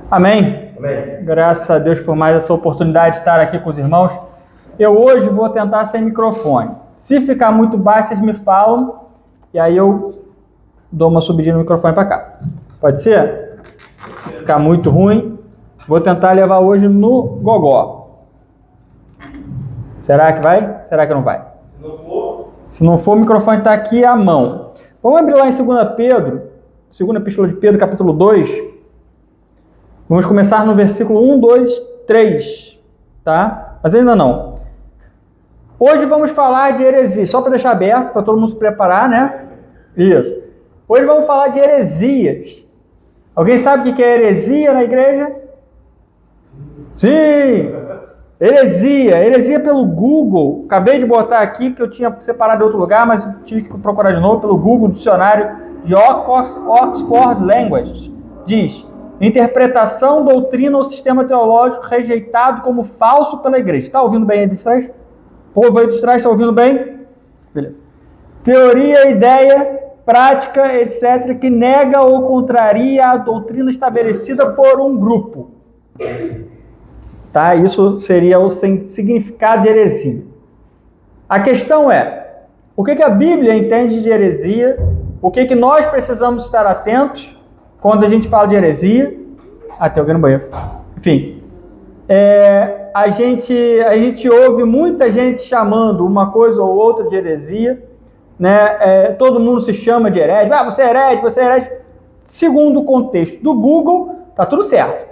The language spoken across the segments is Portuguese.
Amém? Amém. Graças a Deus por mais essa oportunidade de estar aqui com os irmãos. Eu hoje vou tentar sem microfone. Se ficar muito baixo, vocês me falam e aí eu dou uma subidinha no microfone para cá. Pode ser? Se ficar muito ruim, vou tentar levar hoje no gogó. Será que vai? Será que não vai? Se não for, o microfone está aqui à mão. Vamos abrir lá em 2 Pedro, segunda epístola de Pedro, capítulo 2. Vamos começar no versículo 1, 2, 3, tá? Mas ainda não. Hoje vamos falar de heresia, só para deixar aberto, para todo mundo se preparar, né? Isso. Hoje vamos falar de heresias. Alguém sabe o que é heresia na igreja? Sim! Heresia pelo Google. Acabei de botar aqui, que eu tinha separado em outro lugar, mas tive que procurar de novo pelo Google, dicionário de Oxford Languages. Diz: interpretação, doutrina ou sistema teológico rejeitado como falso pela igreja. Está ouvindo bem aí de trás? O povo aí de trás está ouvindo bem? Beleza. Teoria, ideia, prática, etc., que nega ou contraria a doutrina estabelecida por um grupo. Tá? Isso seria o significado de heresia. A questão é, o que a Bíblia entende de heresia? O que nós precisamos estar atentos quando a gente fala de heresia? Tem alguém no banheiro. Enfim, a gente ouve muita gente chamando uma coisa ou outra de heresia, né? Todo mundo se chama de herege. Você é herege, você é herege. Segundo o contexto do Google, tá tudo certo.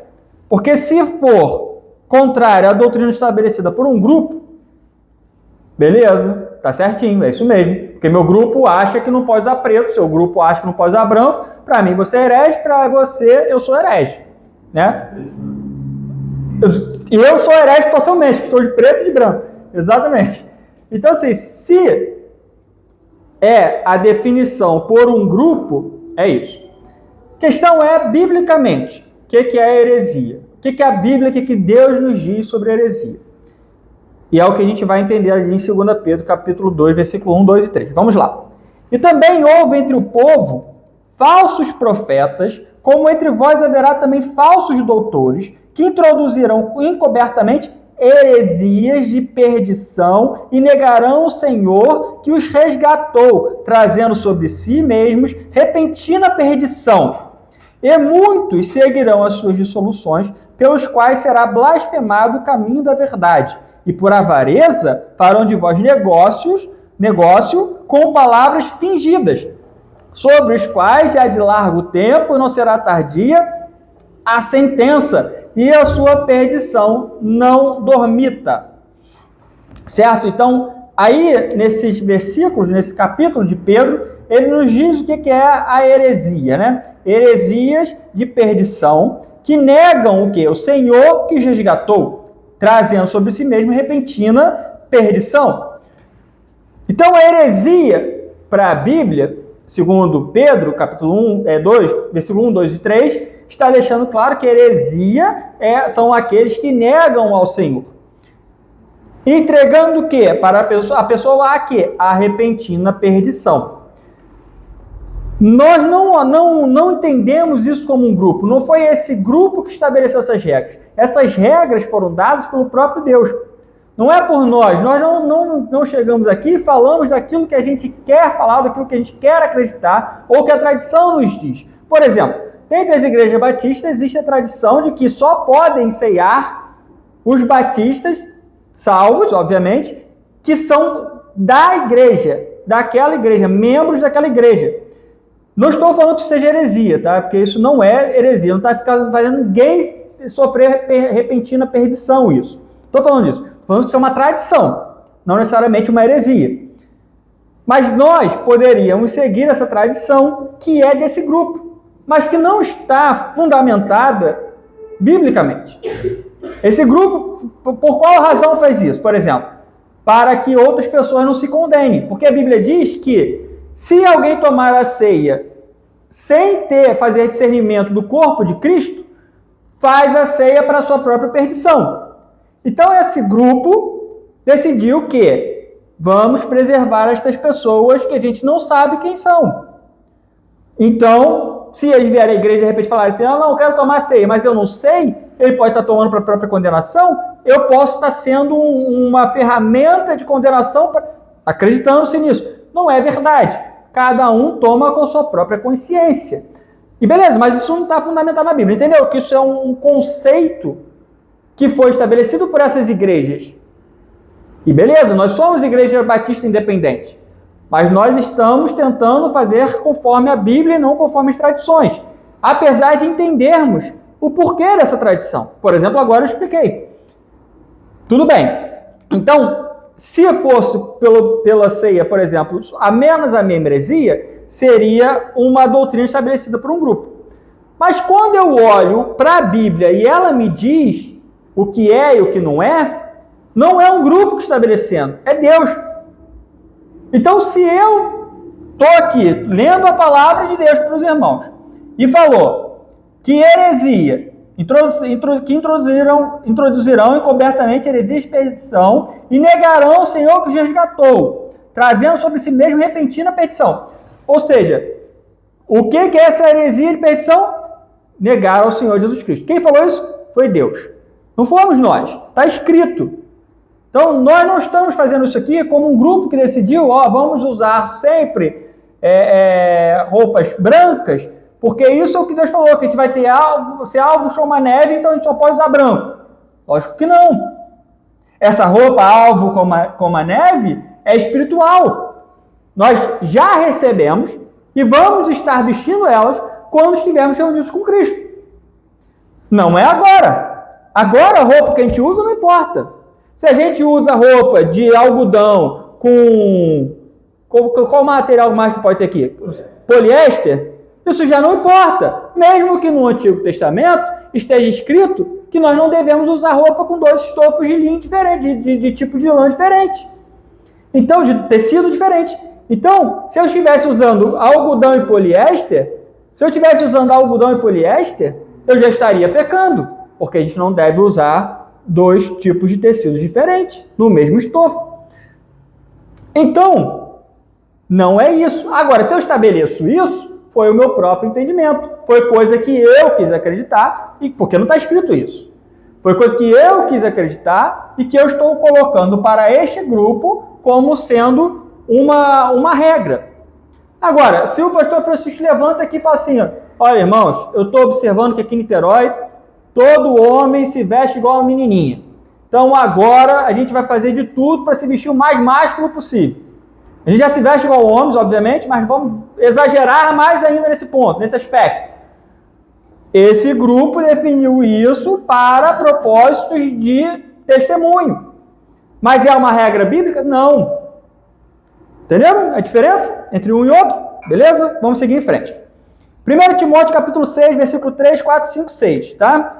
Porque se for contrário à doutrina estabelecida por um grupo, beleza, tá certinho, é isso mesmo. Porque meu grupo acha que não pode usar preto, seu grupo acha que não pode usar branco, para mim você é herege, para você eu sou herege, né? E eu sou herege totalmente, estou de preto e de branco, exatamente. Então assim, se é a definição por um grupo, é isso. A questão é, biblicamente, o que é heresia? O que a Bíblia, o que Deus nos diz sobre heresia? E é o que a gente vai entender ali em 2 Pedro, capítulo 2, versículo 1, 2 e 3. Vamos lá. E também houve entre o povo falsos profetas, como entre vós haverá também falsos doutores, que introduzirão encobertamente heresias de perdição e negarão o Senhor que os resgatou, trazendo sobre si mesmos repentina perdição. E muitos seguirão as suas dissoluções, pelos quais será blasfemado o caminho da verdade. E por avareza farão de vós negócio com palavras fingidas, sobre os quais já de largo tempo não será tardia a sentença, e a sua perdição não dormita. Certo? Então, aí, nesses versículos, nesse capítulo de Pedro, ele nos diz o que é a heresia, né? Heresias de perdição, que negam o quê? O Senhor que os resgatou, trazendo sobre si mesmo repentina perdição. Então, a heresia, para a Bíblia, segundo Pedro, capítulo 2, versículo 1, 2 e 3, está deixando claro que heresia são aqueles que negam ao Senhor. Entregando o quê? Para a pessoa a quê? A repentina perdição. Nós não entendemos isso como um grupo. Não foi esse grupo que estabeleceu essas regras. Essas regras foram dadas pelo próprio Deus. Não é por nós. Nós não chegamos aqui e falamos daquilo que a gente quer falar, daquilo que a gente quer acreditar, ou que a tradição nos diz. Por exemplo, entre as igrejas batistas existe a tradição de que só podem ceiar os batistas salvos, obviamente, que são da igreja, daquela igreja, membros daquela igreja. Não estou falando que isso seja heresia, tá? Porque isso não é heresia, não está fazendo ninguém sofrer repentina perdição isso. Estou falando disso. Estou falando que isso é uma tradição, não necessariamente uma heresia. Mas nós poderíamos seguir essa tradição que é desse grupo, mas que não está fundamentada biblicamente. Esse grupo, por qual razão faz isso? Por exemplo, para que outras pessoas não se condenem. Porque a Bíblia diz que se alguém tomar a ceia sem fazer discernimento do corpo de Cristo, faz a ceia para a sua própria perdição. Então esse grupo decidiu que vamos preservar estas pessoas que a gente não sabe quem são. Então, se eles vierem à igreja e de repente falarem assim, não, eu quero tomar ceia, mas eu não sei, ele pode estar tomando para a própria condenação, eu posso estar sendo uma ferramenta de condenação, acreditando-se nisso. Não é verdade. Cada um toma com a sua própria consciência. E beleza, mas isso não está fundamentado na Bíblia, entendeu? Que isso é um conceito que foi estabelecido por essas igrejas. E beleza, nós somos igreja batista independente, mas nós estamos tentando fazer conforme a Bíblia e não conforme as tradições, apesar de entendermos o porquê dessa tradição. Por exemplo, agora eu expliquei. Tudo bem. Então, se fosse pela ceia, por exemplo, a menos a membresia, seria uma doutrina estabelecida por um grupo. Mas quando eu olho para a Bíblia e ela me diz o que é e o que não é um grupo que está estabelecendo, é Deus. Então, se eu estou aqui lendo a palavra de Deus para os irmãos e falou que heresia, que introduzirão encobertamente heresia e perdição e negarão o Senhor que os resgatou, trazendo sobre si mesmo repentina perdição. Ou seja, o que é essa heresia e perdição? Negar ao Senhor Jesus Cristo. Quem falou isso? Foi Deus. Não fomos nós. Está escrito. Então, nós não estamos fazendo isso aqui como um grupo que decidiu, vamos usar sempre roupas brancas, porque isso é o que Deus falou, que a gente vai ter ser alvo chama neve, então a gente só pode usar branco. Lógico que não. Essa roupa alvo como a neve é espiritual. Nós já recebemos e vamos estar vestindo elas quando estivermos reunidos com Cristo. Não é agora. Agora a roupa que a gente usa não importa. Se a gente usa roupa de algodão qual material mais que pode ter aqui? Poliéster? Isso já não importa. Mesmo que no Antigo Testamento esteja escrito que nós não devemos usar roupa com 2 estofos de linho diferente, de tipo de lã diferente. Então, de tecido diferente. Então, se eu estivesse usando algodão e poliéster, eu já estaria pecando, porque a gente não deve usar 2 tipos de tecidos diferentes no mesmo estofo. Então, não é isso. Agora, se eu estabeleço isso, foi o meu próprio entendimento. Foi coisa que eu quis acreditar, porque não está escrito isso. Foi coisa que eu quis acreditar e que eu estou colocando para este grupo como sendo uma regra. Agora, se o pastor Francisco levanta aqui e fala assim, olha, irmãos, eu estou observando que aqui em Niterói todo homem se veste igual a menininha. Então agora a gente vai fazer de tudo para se vestir o mais másculo possível. A gente já se veste igual homens, obviamente, mas vamos exagerar mais ainda nesse ponto, nesse aspecto. Esse grupo definiu isso para propósitos de testemunho. Mas é uma regra bíblica? Não. Entenderam a diferença entre um e outro? Beleza? Vamos seguir em frente. 1 Timóteo capítulo 6, versículo 3, 4, 5, 6, tá?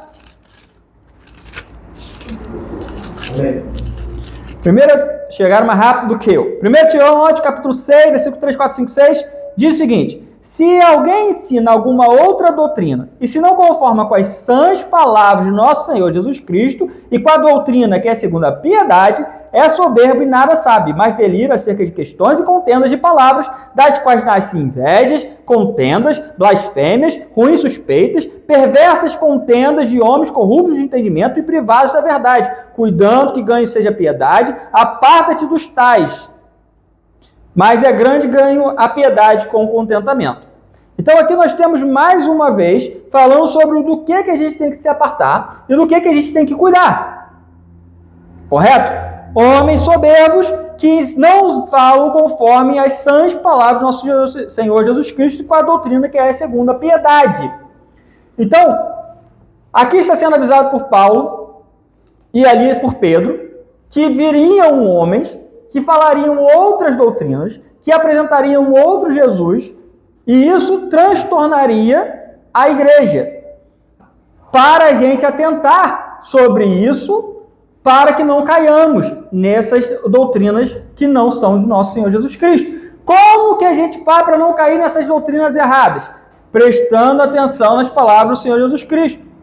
Chegaram mais rápido do que eu. 1 Timóteo capítulo 6, versículo 3, 4, 5, 6, diz o seguinte: se alguém ensina alguma outra doutrina, e se não conforma com as sãs palavras de nosso Senhor Jesus Cristo, e com a doutrina que é segundo a piedade, é soberbo e nada sabe, mas delira acerca de questões e contendas de palavras, das quais nascem invejas, contendas, blasfêmias, ruins suspeitas, perversas contendas de homens corruptos de entendimento e privados da verdade, cuidando que ganho seja piedade, aparta-te dos tais. Mas é grande ganho a piedade com o contentamento. Então aqui nós temos mais uma vez falando sobre do que a gente tem que se apartar e do que a gente tem que cuidar. Correto? Homens soberbos que não falam conforme as sãs palavras do nosso Senhor Jesus Cristo com a doutrina que é segundo a piedade. Então, aqui está sendo avisado por Paulo e ali por Pedro que viriam homens que falariam outras doutrinas, que apresentariam outro Jesus, e isso transtornaria a igreja. Para a gente atentar sobre isso, para que não caiamos nessas doutrinas que não são de nosso Senhor Jesus Cristo. Como que a gente faz para não cair nessas doutrinas erradas? Prestando atenção nas palavras do Senhor Jesus Cristo.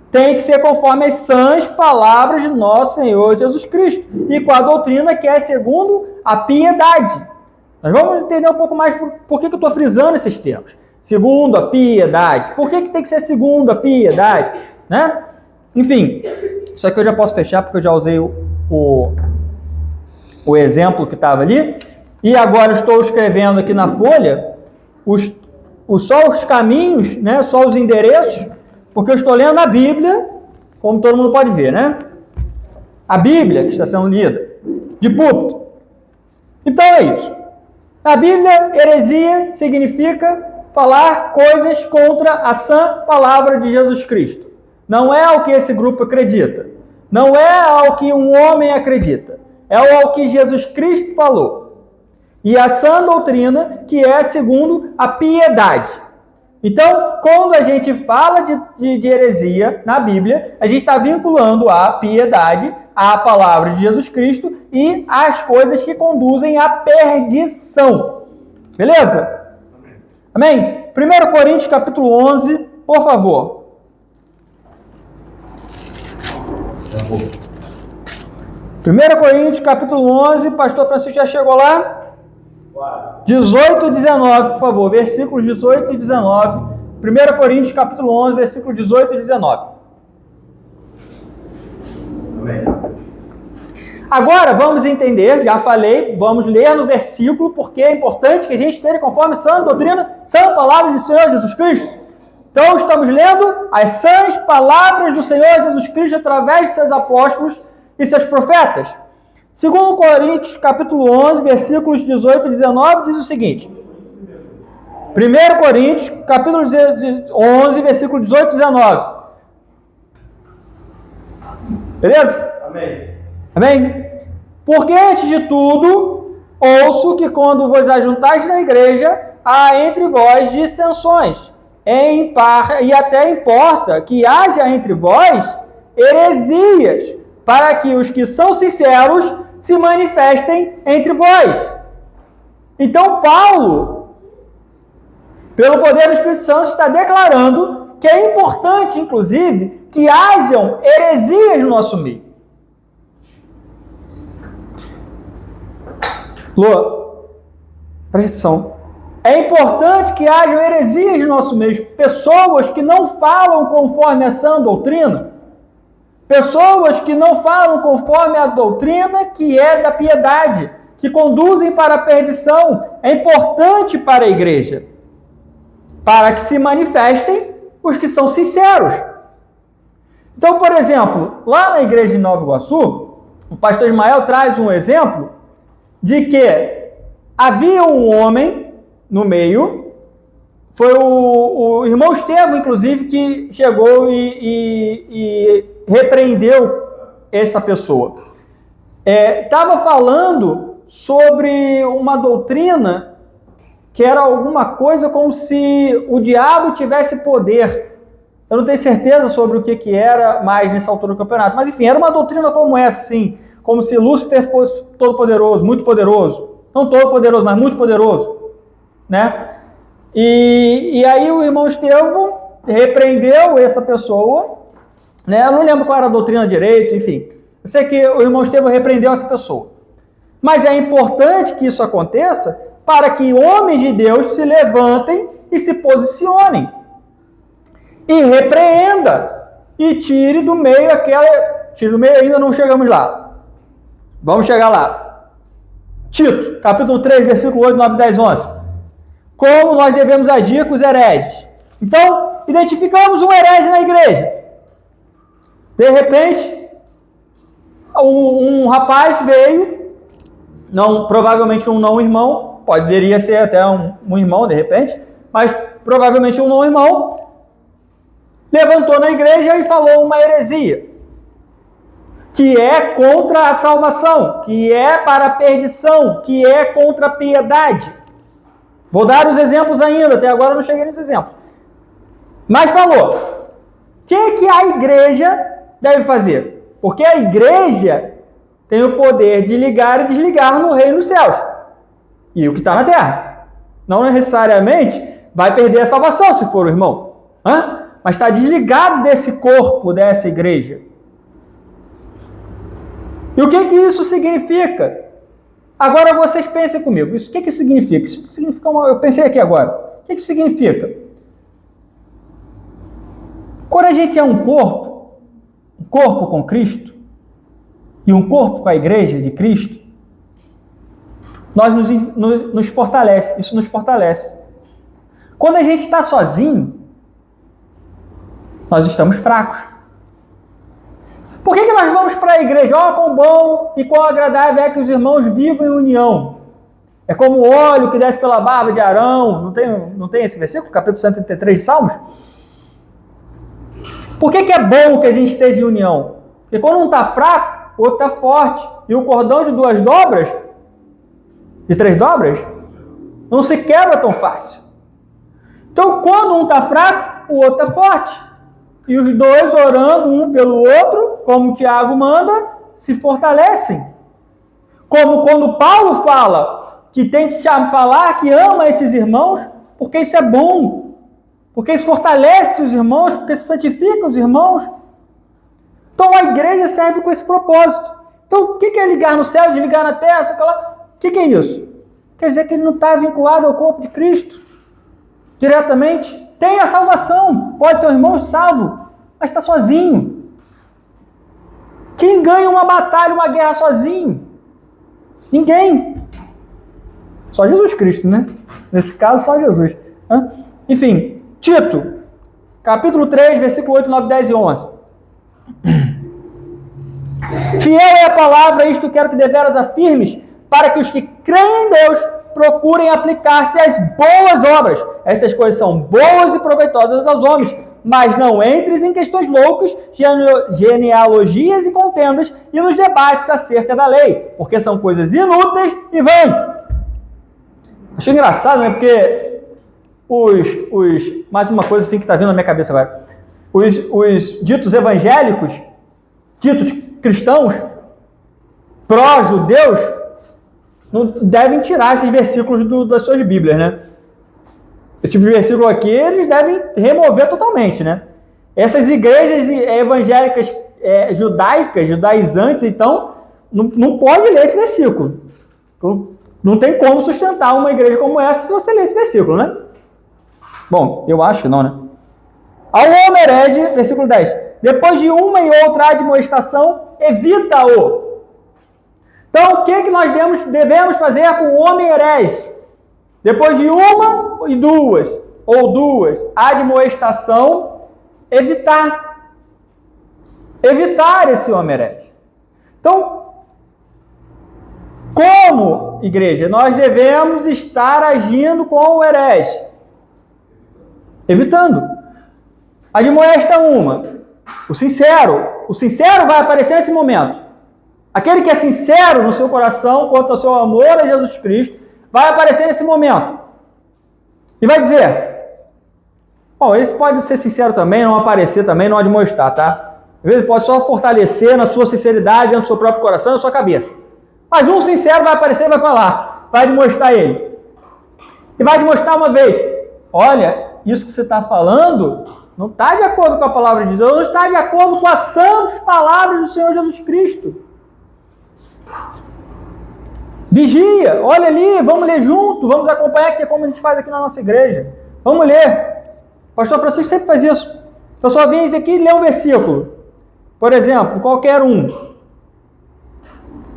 Tem que ser conforme as sãs palavras de nosso Senhor Jesus Cristo. E com a doutrina que é segundo a piedade. Nós vamos entender um pouco mais por que eu estou frisando esses termos. Segundo a piedade. Por que tem que ser segundo a piedade? Né? Enfim, isso aqui eu já posso fechar porque eu já usei o exemplo que estava ali. E agora estou escrevendo aqui na folha só os caminhos, né? Só os endereços, porque eu estou lendo a Bíblia, como todo mundo pode ver, né? A Bíblia que está sendo lida, de púlpito. Então é isso. Na Bíblia, heresia significa falar coisas contra a sã palavra de Jesus Cristo. Não é ao que esse grupo acredita. Não é ao que um homem acredita. É ao que Jesus Cristo falou. E a sã doutrina, que é segundo a piedade. Então, quando a gente fala de heresia na Bíblia, a gente está vinculando a piedade, a palavra de Jesus Cristo e as coisas que conduzem à perdição. Beleza? Amém? 1 Coríntios capítulo 11, por favor. 1 Coríntios capítulo 11, pastor Francisco já chegou lá? 18 e 19, por favor, versículos 18 e 19. 1 Coríntios capítulo 11, versículos 18 e 19. Amém. Agora vamos entender, já falei, vamos ler no versículo, porque é importante que a gente esteja conforme sã doutrina, sã palavra do Senhor Jesus Cristo. Então estamos lendo as sãs palavras do Senhor Jesus Cristo através de seus apóstolos e seus profetas. 2 Coríntios capítulo 11, versículos 18 e 19, diz o seguinte. 1 Coríntios capítulo 11, versículo 18 e 19. Beleza? Amém. Amém? Porque antes de tudo, ouço que quando vos ajuntais na igreja, há entre vós dissensões, e até importa que haja entre vós heresias, para que os que são sinceros se manifestem entre vós. Então Paulo, pelo poder do Espírito Santo, está declarando que é importante, inclusive, que hajam heresias no nosso meio. Lô, presta atenção. É importante que hajam heresias no nosso meio, pessoas que não falam conforme a sã doutrina, pessoas que não falam conforme a doutrina que é da piedade, que conduzem para a perdição. É importante para a igreja, para que se manifestem os que são sinceros. Então, por exemplo, lá na igreja de Nova Iguaçu, o pastor Ismael traz um exemplo de que havia um homem no meio, foi o irmão Estevão, inclusive, que chegou e repreendeu essa pessoa. Estava falando sobre uma doutrina que era alguma coisa como se o diabo tivesse poder. Eu não tenho certeza sobre o que era mais nessa altura do campeonato, mas enfim, era uma doutrina como essa, assim, como se Lúcifer fosse todo poderoso, muito poderoso, não todo poderoso, mas muito poderoso, né? E aí o irmão Estevão repreendeu essa pessoa, né? Eu não lembro qual era a doutrina direito, enfim. Eu sei que o irmão Estevão repreendeu essa pessoa. Mas é importante que isso aconteça para que homens de Deus se levantem e se posicionem. E repreenda. E tire do meio aquela... Tire do meio, ainda não chegamos lá. Vamos chegar lá. Tito, capítulo 3, versículo 8, 9, 10, 11. Como nós devemos agir com os hereges. Então, identificamos um herege na igreja. De repente, um rapaz veio, provavelmente um não-irmão, poderia ser até um irmão, de repente, mas provavelmente um não-irmão, levantou na igreja e falou uma heresia, que é contra a salvação, que é para a perdição, que é contra a piedade. Vou dar os exemplos ainda, até agora eu não cheguei nesses exemplos. Mas falou, o que a igreja deve fazer? Porque a igreja tem o poder de ligar e desligar no reino dos céus. E o que está na terra. Não necessariamente vai perder a salvação se for o irmão. Mas está desligado desse corpo, dessa igreja. E o que isso significa? Agora vocês pensem comigo. O que significa? Isso significa eu pensei aqui agora. O que isso significa? Quando a gente é um corpo com Cristo, e um corpo com a igreja de Cristo, nos fortalece, isso nos fortalece. Quando a gente está sozinho, nós estamos fracos. Por que nós vamos para a igreja? Ó, quão bom e quão agradável é que os irmãos vivam em união. É como o óleo que desce pela barba de Arão. Não tem esse versículo? Capítulo 133 de Salmos? Por que é bom que a gente esteja em união? Porque quando um está fraco, o outro está forte. E o cordão de 2 dobras, de 3 dobras, não se quebra tão fácil. Então, quando um está fraco, o outro está forte. E os dois, orando um pelo outro, como o Tiago manda, se fortalecem. Como quando Paulo fala que tem que falar que ama esses irmãos, porque isso é bom. Porque isso fortalece os irmãos, porque isso santifica os irmãos. Então a igreja serve com esse propósito. Então o que é ligar no céu, desligar na terra? O que é isso? Quer dizer que ele não está vinculado ao corpo de Cristo diretamente. Tem a salvação, pode ser um irmão salvo, mas está sozinho. Quem ganha uma batalha, uma guerra sozinho? Ninguém. Só Jesus Cristo, né? Nesse caso, só Jesus. Enfim, Tito, capítulo 3, versículo 8, 9, 10 e 11. Fiel é a palavra, isto quero que deveras afirmes, para que os que creem em Deus procurem aplicar-se às boas obras. Essas coisas são boas e proveitosas aos homens, mas não entres em questões loucas, genealogias e contendas, e nos debates acerca da lei, porque são coisas inúteis e vãs. Acho engraçado, né? Porque mais uma coisa assim que está vindo na minha cabeça agora. Os ditos evangélicos, ditos cristãos, pró-judeus, não devem tirar esses versículos das suas Bíblias, né? Esse tipo de versículo aqui, eles devem remover totalmente, né? Essas igrejas evangélicas judaicas, judaizantes, então, não pode ler esse versículo. Não tem como sustentar uma igreja como essa se você ler esse versículo, né? Bom, eu acho que não, né? Ao homem herege, versículo 10. Depois de uma e outra admoestação, evita-o. Então, o que nós devemos fazer com o homem herege? Depois de uma e duas, ou duas, admoestação, evitar. Evitar esse homem herege. Então, como igreja, nós devemos estar agindo com o herege? Evitando. Admoesta uma. O sincero vai aparecer nesse momento. Aquele que é sincero no seu coração quanto ao seu amor a Jesus Cristo, vai aparecer nesse momento. E vai dizer, bom, esse pode ser sincero também, não aparecer também, não admoestar, tá? Às vezes pode só fortalecer na sua sinceridade, dentro do seu próprio coração, na sua cabeça. Mas um sincero vai aparecer e vai falar, vai admoestar ele. E vai admoestar uma vez, olha, isso que você está falando não está de acordo com a palavra de Deus, não está de acordo com as santas palavras do Senhor Jesus Cristo. Vigia, olha ali, vamos ler junto, vamos acompanhar aqui como a gente faz aqui na nossa igreja. Vamos ler. O pastor Francisco sempre faz isso. A pessoa vem aqui e lê um versículo. Por exemplo, qualquer um.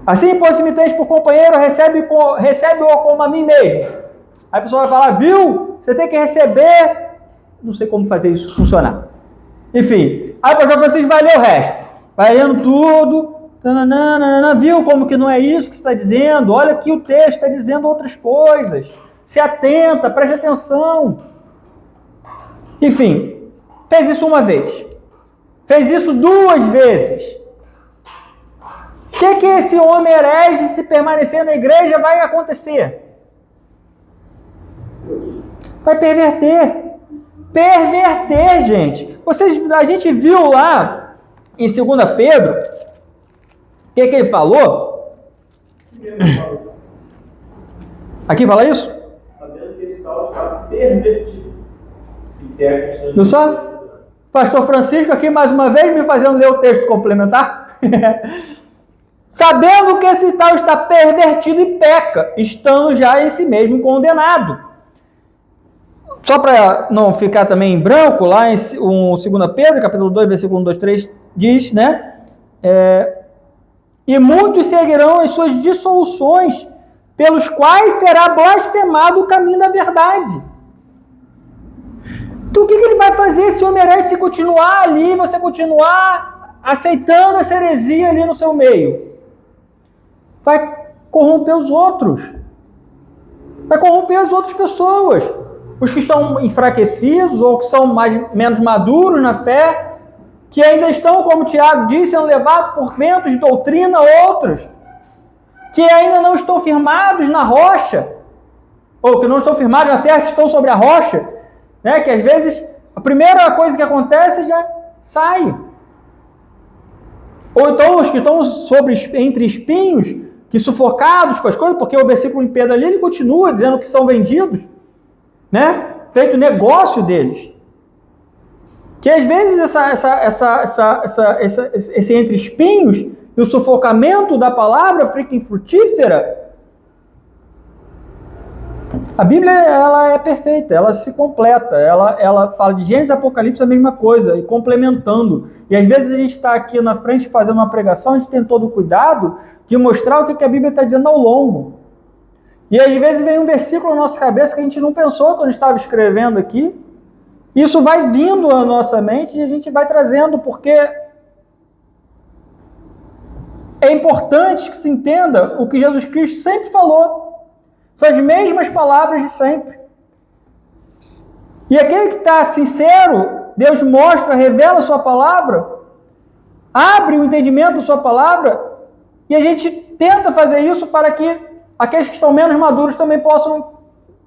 Assim, pois, se me tens por companheiro, recebe-o como a mim mesmo. Aí a pessoa vai falar, viu? Você tem que receber. Não sei como fazer isso funcionar. Enfim, aí o pastor Francisco vai ler o resto. Vai lendo tudo. Viu como que não é isso que você está dizendo? Olha aqui o texto está dizendo outras coisas. Se atenta, preste atenção. Enfim, fez isso uma vez. Fez isso 2 vezes. O que esse homem herege, se permanecer na igreja, vai acontecer? Vai perverter. Perverter, gente. A gente viu lá em 2 Pedro, o que ele falou? Aqui fala isso? Sabendo que esse tal está pervertido. Viu só? Pastor Francisco aqui mais uma vez me fazendo ler o texto complementar. Sabendo que esse tal está pervertido e peca, estando já em si mesmo condenado. Só para não ficar também em branco, lá em 2 Pedro, capítulo 2, versículo 1, 2, 3, diz, né? E muitos seguirão as suas dissoluções, pelos quais será blasfemado o caminho da verdade. Então o que ele vai fazer? Se homem merece se continuar ali, você continuar aceitando essa heresia ali no seu meio? Vai corromper os outros. Vai corromper as outras pessoas. Os que estão enfraquecidos ou que são menos maduros na fé, que ainda estão, como Tiago disse, sendo levados por ventos de doutrina, outros que ainda não estão firmados na rocha, ou que não estão firmados na terra, que estão sobre a rocha, né? Que às vezes a primeira coisa que acontece já sai. Ou então os que estão entre espinhos, que sufocados com as coisas, porque o versículo em Pedro ali, ele continua dizendo que são vendidos, né? Feito negócio deles. Que às vezes esse entre espinhos e o sufocamento da palavra fica infrutífera. A Bíblia, ela é perfeita, ela se completa, ela fala de Gênesis e Apocalipse a mesma coisa, e complementando. E às vezes a gente está aqui na frente fazendo uma pregação, a gente tem todo o cuidado de mostrar o que a Bíblia está dizendo ao longo. E às vezes vem um versículo na nossa cabeça que a gente não pensou quando estava escrevendo aqui. Isso vai vindo à nossa mente e a gente vai trazendo, porque é importante que se entenda o que Jesus Cristo sempre falou. São as mesmas palavras de sempre. E aquele que está sincero, Deus mostra, revela a sua palavra, abre o entendimento da sua palavra, e a gente tenta fazer isso para que aqueles que são menos maduros também possam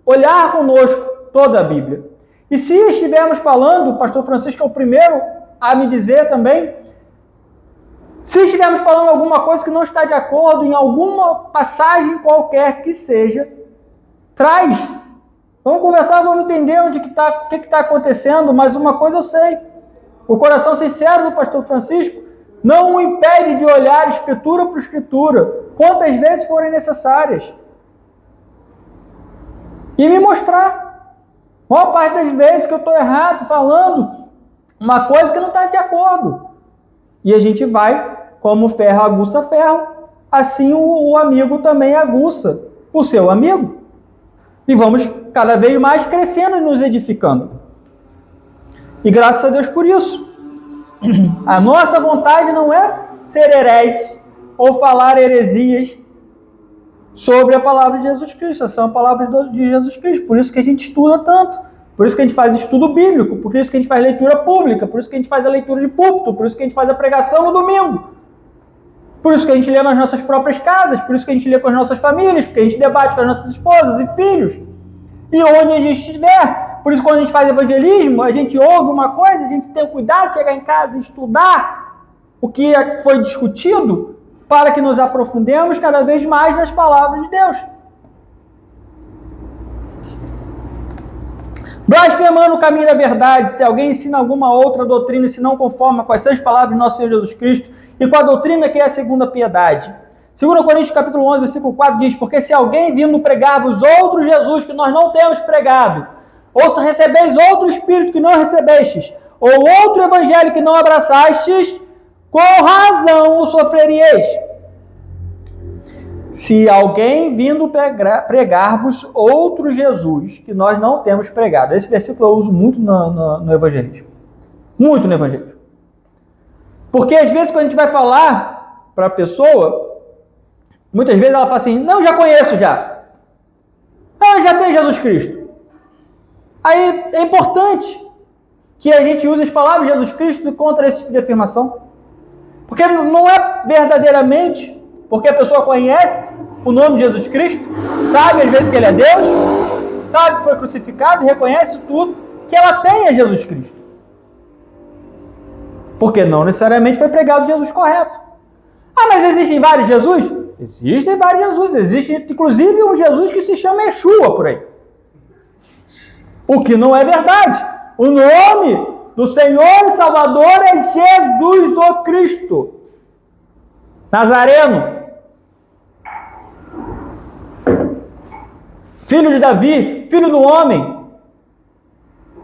olhar conosco toda a Bíblia. E se estivermos falando, o pastor Francisco é o primeiro a me dizer também, se estivermos falando alguma coisa que não está de acordo em alguma passagem qualquer que seja, traz. Vamos conversar, vamos entender o que está acontecendo, mas uma coisa eu sei, o coração sincero do pastor Francisco não o impede de olhar escritura por escritura, quantas vezes forem necessárias, e me mostrar. A maior parte das vezes que eu estou errado, falando uma coisa que não está de acordo. E a gente vai, como ferro aguça ferro, assim o amigo também aguça o seu amigo. E vamos cada vez mais crescendo e nos edificando. E graças a Deus por isso. A nossa vontade não é ser herege ou falar heresias sobre a palavra de Jesus Cristo. Essa é a palavra de Jesus Cristo. Por isso que a gente estuda tanto. Por isso que a gente faz estudo bíblico. Por isso que a gente faz leitura pública. Por isso que a gente faz a leitura de púlpito. Por isso que a gente faz a pregação no domingo. Por isso que a gente lê nas nossas próprias casas. Por isso que a gente lê com as nossas famílias. Porque a gente debate com as nossas esposas e filhos. E onde a gente estiver. Por isso que quando a gente faz evangelismo, a gente ouve uma coisa, a gente tem o cuidado de chegar em casa e estudar o que foi discutido, para que nos aprofundemos cada vez mais nas palavras de Deus. Blasfemando o caminho da verdade, se alguém ensina alguma outra doutrina e se não conforma com as sãs palavras de nosso Senhor Jesus Cristo e com a doutrina que é a segunda piedade. 2 Coríntios capítulo 11, versículo 4 diz, porque se alguém vindo pregar-vos outro Jesus que nós não temos pregado, ou se recebeis outro Espírito que não recebestes, ou outro Evangelho que não abraçastes, com razão o sofreríeis. Se alguém vindo pregar-vos outro Jesus que nós não temos pregado. Esse versículo eu uso muito no evangelismo. Muito no evangelismo. Porque às vezes quando a gente vai falar para a pessoa, muitas vezes ela fala assim, não, já conheço já. Não, já tem Jesus Cristo. Aí é importante que a gente use as palavras de Jesus Cristo contra esse tipo de afirmação. Porque não é verdadeiramente, porque a pessoa conhece o nome de Jesus Cristo, sabe às vezes que ele é Deus, sabe que foi crucificado, reconhece tudo, que ela tem a Jesus Cristo. Porque não necessariamente foi pregado o Jesus correto. Ah, mas existem vários Jesus? Existem vários Jesus. Existe inclusive um Jesus que se chama Yeshua por aí. O que não é verdade. O nome do Senhor e Salvador é Jesus o Cristo. Nazareno. Filho de Davi, filho do homem.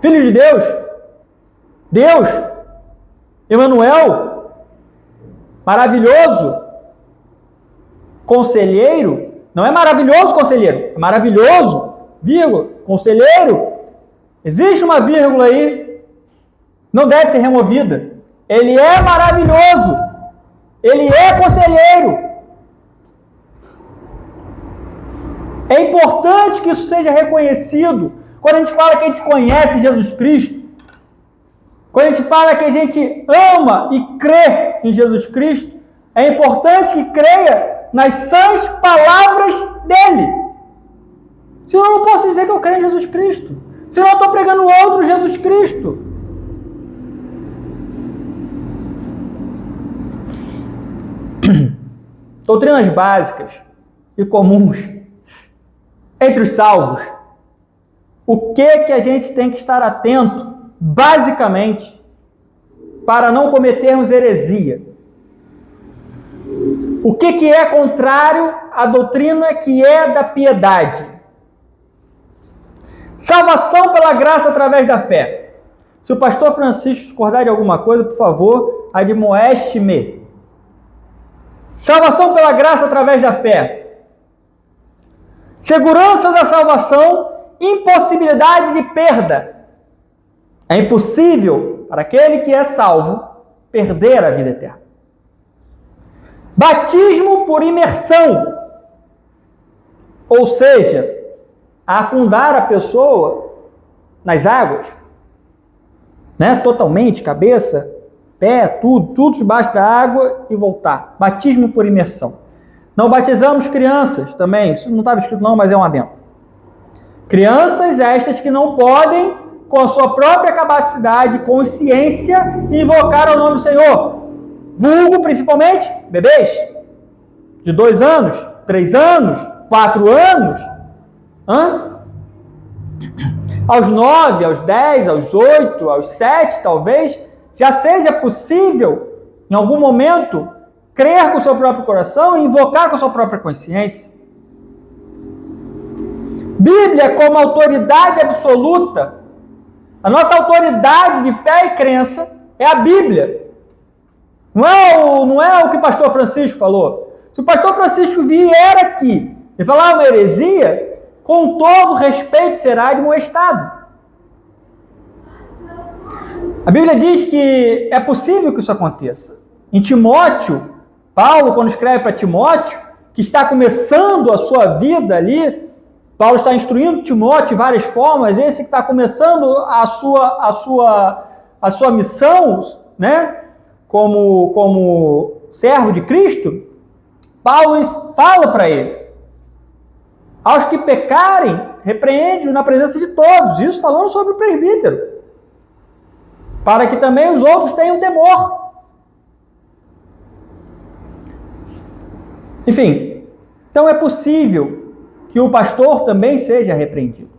Filho de Deus, Deus, Emanuel, maravilhoso, conselheiro, não é maravilhoso conselheiro, é maravilhoso, vírgula, conselheiro. Existe uma vírgula aí, não deve ser removida. Ele é maravilhoso, ele é conselheiro. É importante que isso seja reconhecido quando a gente fala que a gente conhece Jesus Cristo, quando a gente fala que a gente ama e crê em Jesus Cristo. É importante que creia nas sãs palavras dele. Senão eu não posso dizer que eu creio em Jesus Cristo. Senão eu estou pregando outro Jesus Cristo. Doutrinas básicas e comuns entre os salvos. O que a gente tem que estar atento, basicamente, para não cometermos heresia? O que é contrário à doutrina que é da piedade? Salvação pela graça através da fé. Se o pastor Francisco discordar de alguma coisa, por favor, admoeste-me. Salvação pela graça através da fé. Segurança da salvação, impossibilidade de perda. É impossível para aquele que é salvo perder a vida eterna. Batismo por imersão, ou seja, afundar a pessoa nas águas, né? Totalmente, cabeça, pé, tudo debaixo da água e voltar. Batismo por imersão. Não batizamos crianças também, isso não estava escrito não, mas é um adendo. Crianças estas que não podem, com a sua própria capacidade, consciência, invocar o nome do Senhor. Vulgo, principalmente, bebês de 2 anos, 3 anos, 4 anos, aos 9, aos 10, aos 8, aos 7, talvez, já seja possível, em algum momento, crer com o seu próprio coração e invocar com a sua própria consciência. Bíblia como autoridade absoluta. A nossa autoridade de fé e crença é a Bíblia. Não é o que o pastor Francisco falou. Se o pastor Francisco vier aqui e falar uma heresia, com todo respeito será admoestado. A Bíblia diz que é possível que isso aconteça. Em Timóteo, Paulo, quando escreve para Timóteo, que está começando a sua vida ali, Paulo está instruindo Timóteo de várias formas, esse que está começando a sua missão, né, como servo de Cristo, Paulo fala para ele, aos que pecarem, repreende-os na presença de todos, isso falando sobre o presbítero, para que também os outros tenham temor. Enfim, então é possível que o pastor também seja repreendido.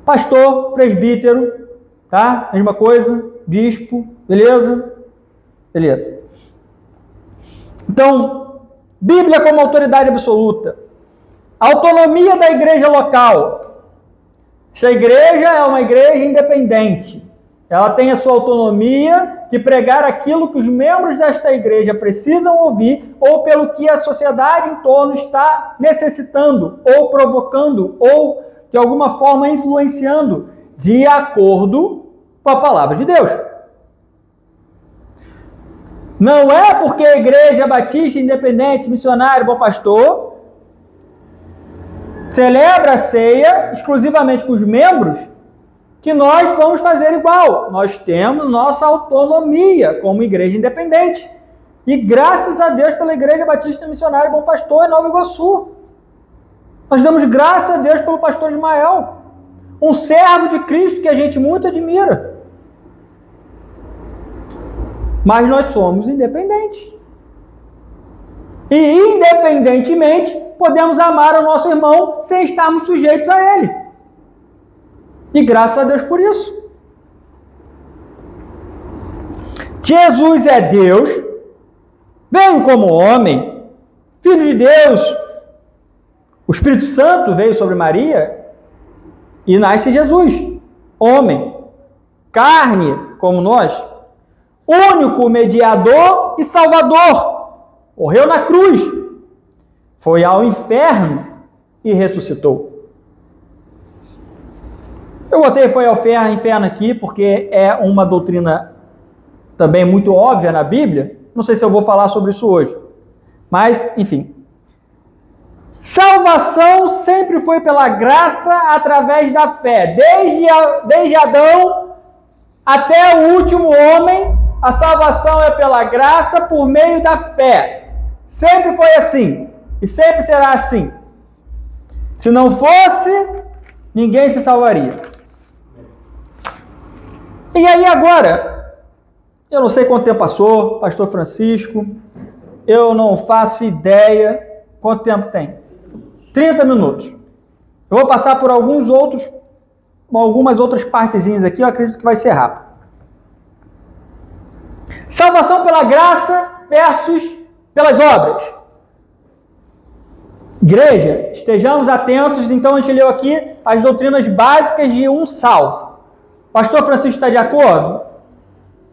Pastor, presbítero, tá? Mesma coisa, bispo, beleza? Beleza. Então, Bíblia como autoridade absoluta. Autonomia da igreja local. Essa igreja é uma igreja independente. Ela tem a sua autonomia de pregar aquilo que os membros desta igreja precisam ouvir ou pelo que a sociedade em torno está necessitando ou provocando ou de alguma forma influenciando de acordo com a palavra de Deus. Não é porque a igreja batista independente, missionário, bom pastor celebra a ceia exclusivamente com os membros que nós vamos fazer igual. Nós temos nossa autonomia como igreja independente. E graças a Deus pela Igreja Batista Missionária Bom Pastor em Nova Iguaçu. Nós damos graças a Deus pelo pastor Ismael, um servo de Cristo que a gente muito admira. Mas nós somos independentes. E independentemente podemos amar o nosso irmão sem estarmos sujeitos a ele. E graças a Deus por isso. Jesus é Deus, veio como homem, Filho de Deus, o Espírito Santo veio sobre Maria e nasce Jesus, homem. carne como nós, único mediador e salvador, morreu na cruz, foi ao inferno e ressuscitou. Eu botei foi ao inferno aqui porque é uma doutrina também muito óbvia na Bíblia. Não sei se eu vou falar sobre isso hoje, mas enfim. Salvação sempre foi pela graça através da fé. Desde Adão até o último homem, a salvação é pela graça por meio da fé. Sempre foi assim e sempre será assim. Se não fosse, ninguém se salvaria. E aí agora, eu não sei quanto tempo passou, pastor Francisco, eu não faço ideia quanto tempo tem. 30 minutos. Eu vou passar por algumas outras partezinhas aqui, eu acredito que vai ser rápido. Salvação pela graça versus pelas obras. Igreja, estejamos atentos, então a gente leu aqui as doutrinas básicas de um salvo. Pastor Francisco está de acordo?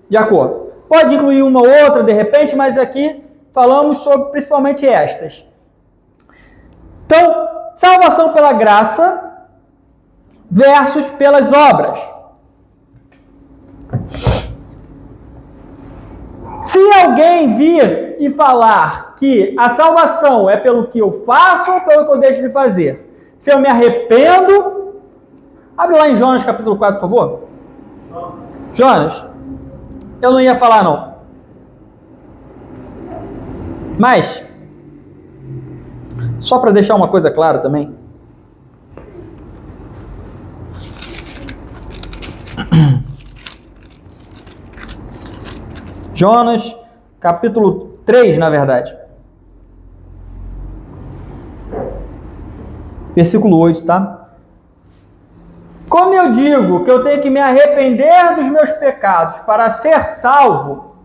De acordo. Pode incluir uma ou outra de repente, mas aqui falamos sobre principalmente estas. Então, salvação pela graça versus pelas obras. Se alguém vir e falar que a salvação é pelo que eu faço ou pelo que eu deixo de fazer, se eu me arrependo, abre lá em Jonas capítulo 4, por favor. Jonas, eu não ia falar não. Mas, só para deixar uma coisa clara também. Jonas, capítulo 3, na verdade. Versículo 8, tá? Como eu digo que eu tenho que me arrepender dos meus pecados para ser salvo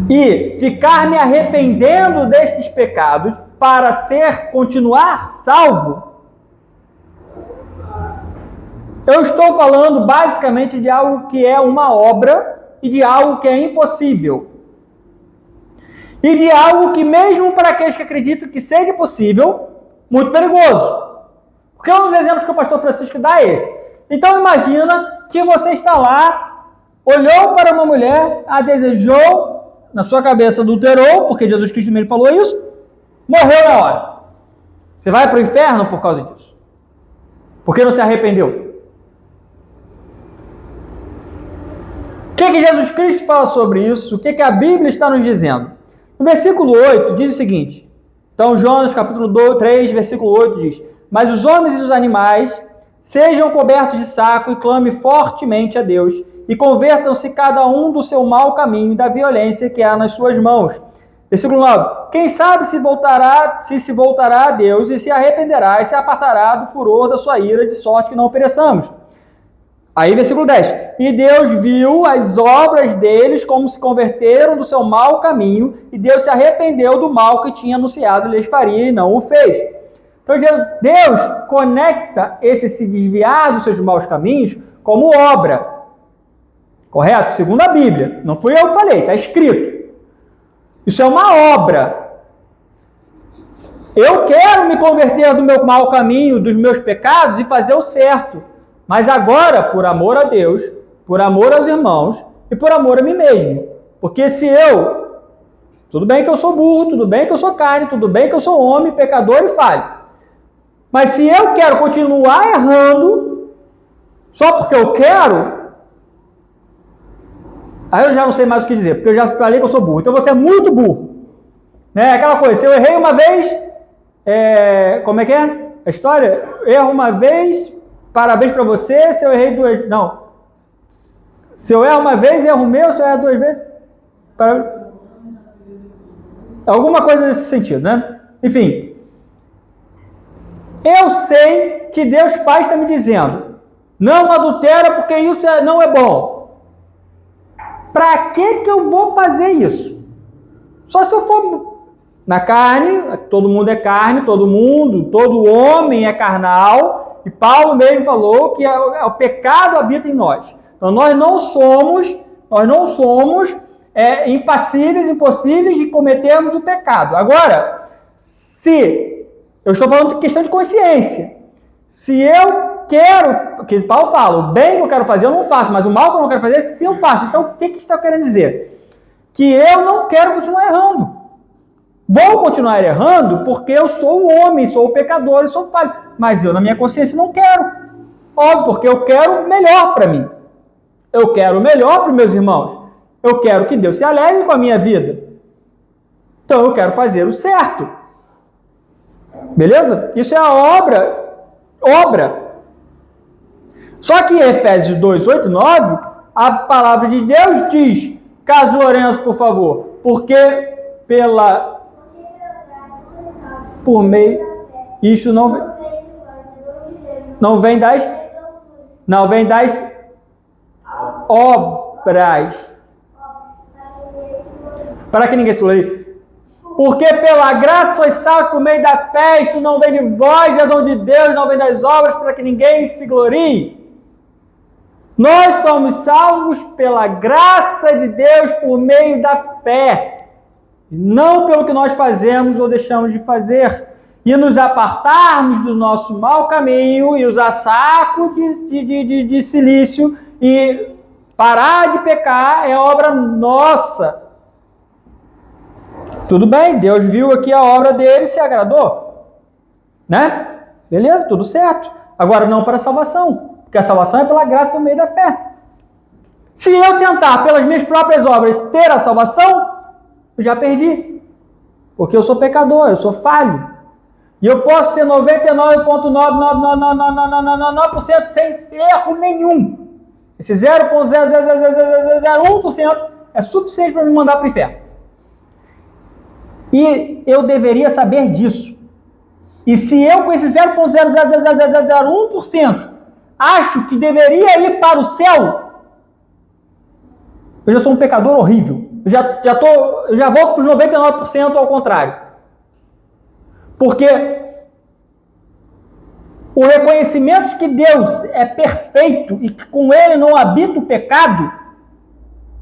e ficar me arrependendo destes pecados para continuar salvo, eu estou falando basicamente de algo que é uma obra e de algo que é impossível. E de algo que mesmo para aqueles que acreditam que seja possível, muito perigoso. Porque um dos exemplos que o pastor Francisco dá é esse. Então imagina que você está lá, olhou para uma mulher, a desejou, na sua cabeça adulterou, porque Jesus Cristo mesmo falou isso, morreu na hora. Você vai para o inferno por causa disso. Porque não se arrependeu. O que Jesus Cristo fala sobre isso? O que a Bíblia está nos dizendo? No versículo 8 diz o seguinte. Então Jonas capítulo 3, versículo 8 diz: mas os homens e os animais sejam cobertos de saco e clame fortemente a Deus e convertam-se cada um do seu mau caminho e da violência que há nas suas mãos. Versículo 9. Quem sabe se voltará a Deus e se arrependerá e se apartará do furor da sua ira, de sorte que não pereçamos. Aí, versículo 10. E Deus viu as obras deles como se converteram do seu mau caminho, e Deus se arrependeu do mal que tinha anunciado lhes faria e não o fez. Então, Deus conecta esse se desviar dos seus maus caminhos como obra. Correto? Segundo a Bíblia. Não fui eu que falei, está escrito. Isso é uma obra. Eu quero me converter do meu mau caminho, dos meus pecados e fazer o certo. Mas agora, por amor a Deus, por amor aos irmãos e por amor a mim mesmo. Porque se eu, tudo bem que eu sou burro, tudo bem que eu sou carne, tudo bem que eu sou homem, pecador e falho. Mas se eu quero continuar errando, só porque eu quero, aí eu já não sei mais o que dizer, porque eu já falei que eu sou burro. Então você é muito burro. Né? Aquela coisa, se eu errei uma vez, como é que é a história? Erro uma vez, parabéns para você, se eu errei duas... Não. Se eu erro uma vez, erro meu, se eu erro duas vezes... Alguma coisa nesse sentido, né? Enfim. Eu sei que Deus Pai está me dizendo, não adultera porque isso não é bom. Para que eu vou fazer isso? Só se eu for na carne, todo mundo é carne, todo homem é carnal, E Paulo mesmo falou que o pecado habita em nós. Então nós não somos impassíveis, impossíveis de cometermos o pecado. Agora, se eu estou falando de questão de consciência, se eu quero, porque Paulo fala, o bem que eu quero fazer eu não faço, mas o mal que eu não quero fazer, sim eu faço. Então o que está querendo dizer? Que eu não quero continuar errando. Vou continuar errando porque eu sou o homem, sou o pecador, eu sou falho. Mas eu, na minha consciência, não quero. Óbvio, porque eu quero o melhor para mim. Eu quero o melhor para os meus irmãos. Eu quero que Deus se alegre com a minha vida. Então eu quero fazer o certo. Beleza? Isso é a obra. Só que em Efésios 2, 8, 9, a palavra de Deus diz, Caso Lourenço, por favor, porque por meio, isso não vem das obras, para que ninguém se glorie. Porque pela graça sois salvos por meio da fé, isso não vem de vós, é dom de Deus, não vem das obras, para que ninguém se glorie. Nós somos salvos pela graça de Deus por meio da fé, não pelo que nós fazemos ou deixamos de fazer. E nos apartarmos do nosso mau caminho e usar saco de silício e parar de pecar é obra nossa. Tudo bem, Deus viu aqui a obra dele e se agradou, né? Beleza, tudo certo. Agora não para a salvação, porque a salvação é pela graça por meio da fé. Se eu tentar pelas minhas próprias obras ter a salvação, eu já perdi, porque eu sou pecador, eu sou falho. E eu posso ter 99,99999% sem erro nenhum. Esse 0,00001% é suficiente para me mandar para o inferno. E eu deveria saber disso. E se eu com esse 0,00001% acho que deveria ir para o céu, eu já sou um pecador horrível. Eu já vou para os 99% ao contrário. Porque o reconhecimento de que Deus é perfeito e que com Ele não habita o pecado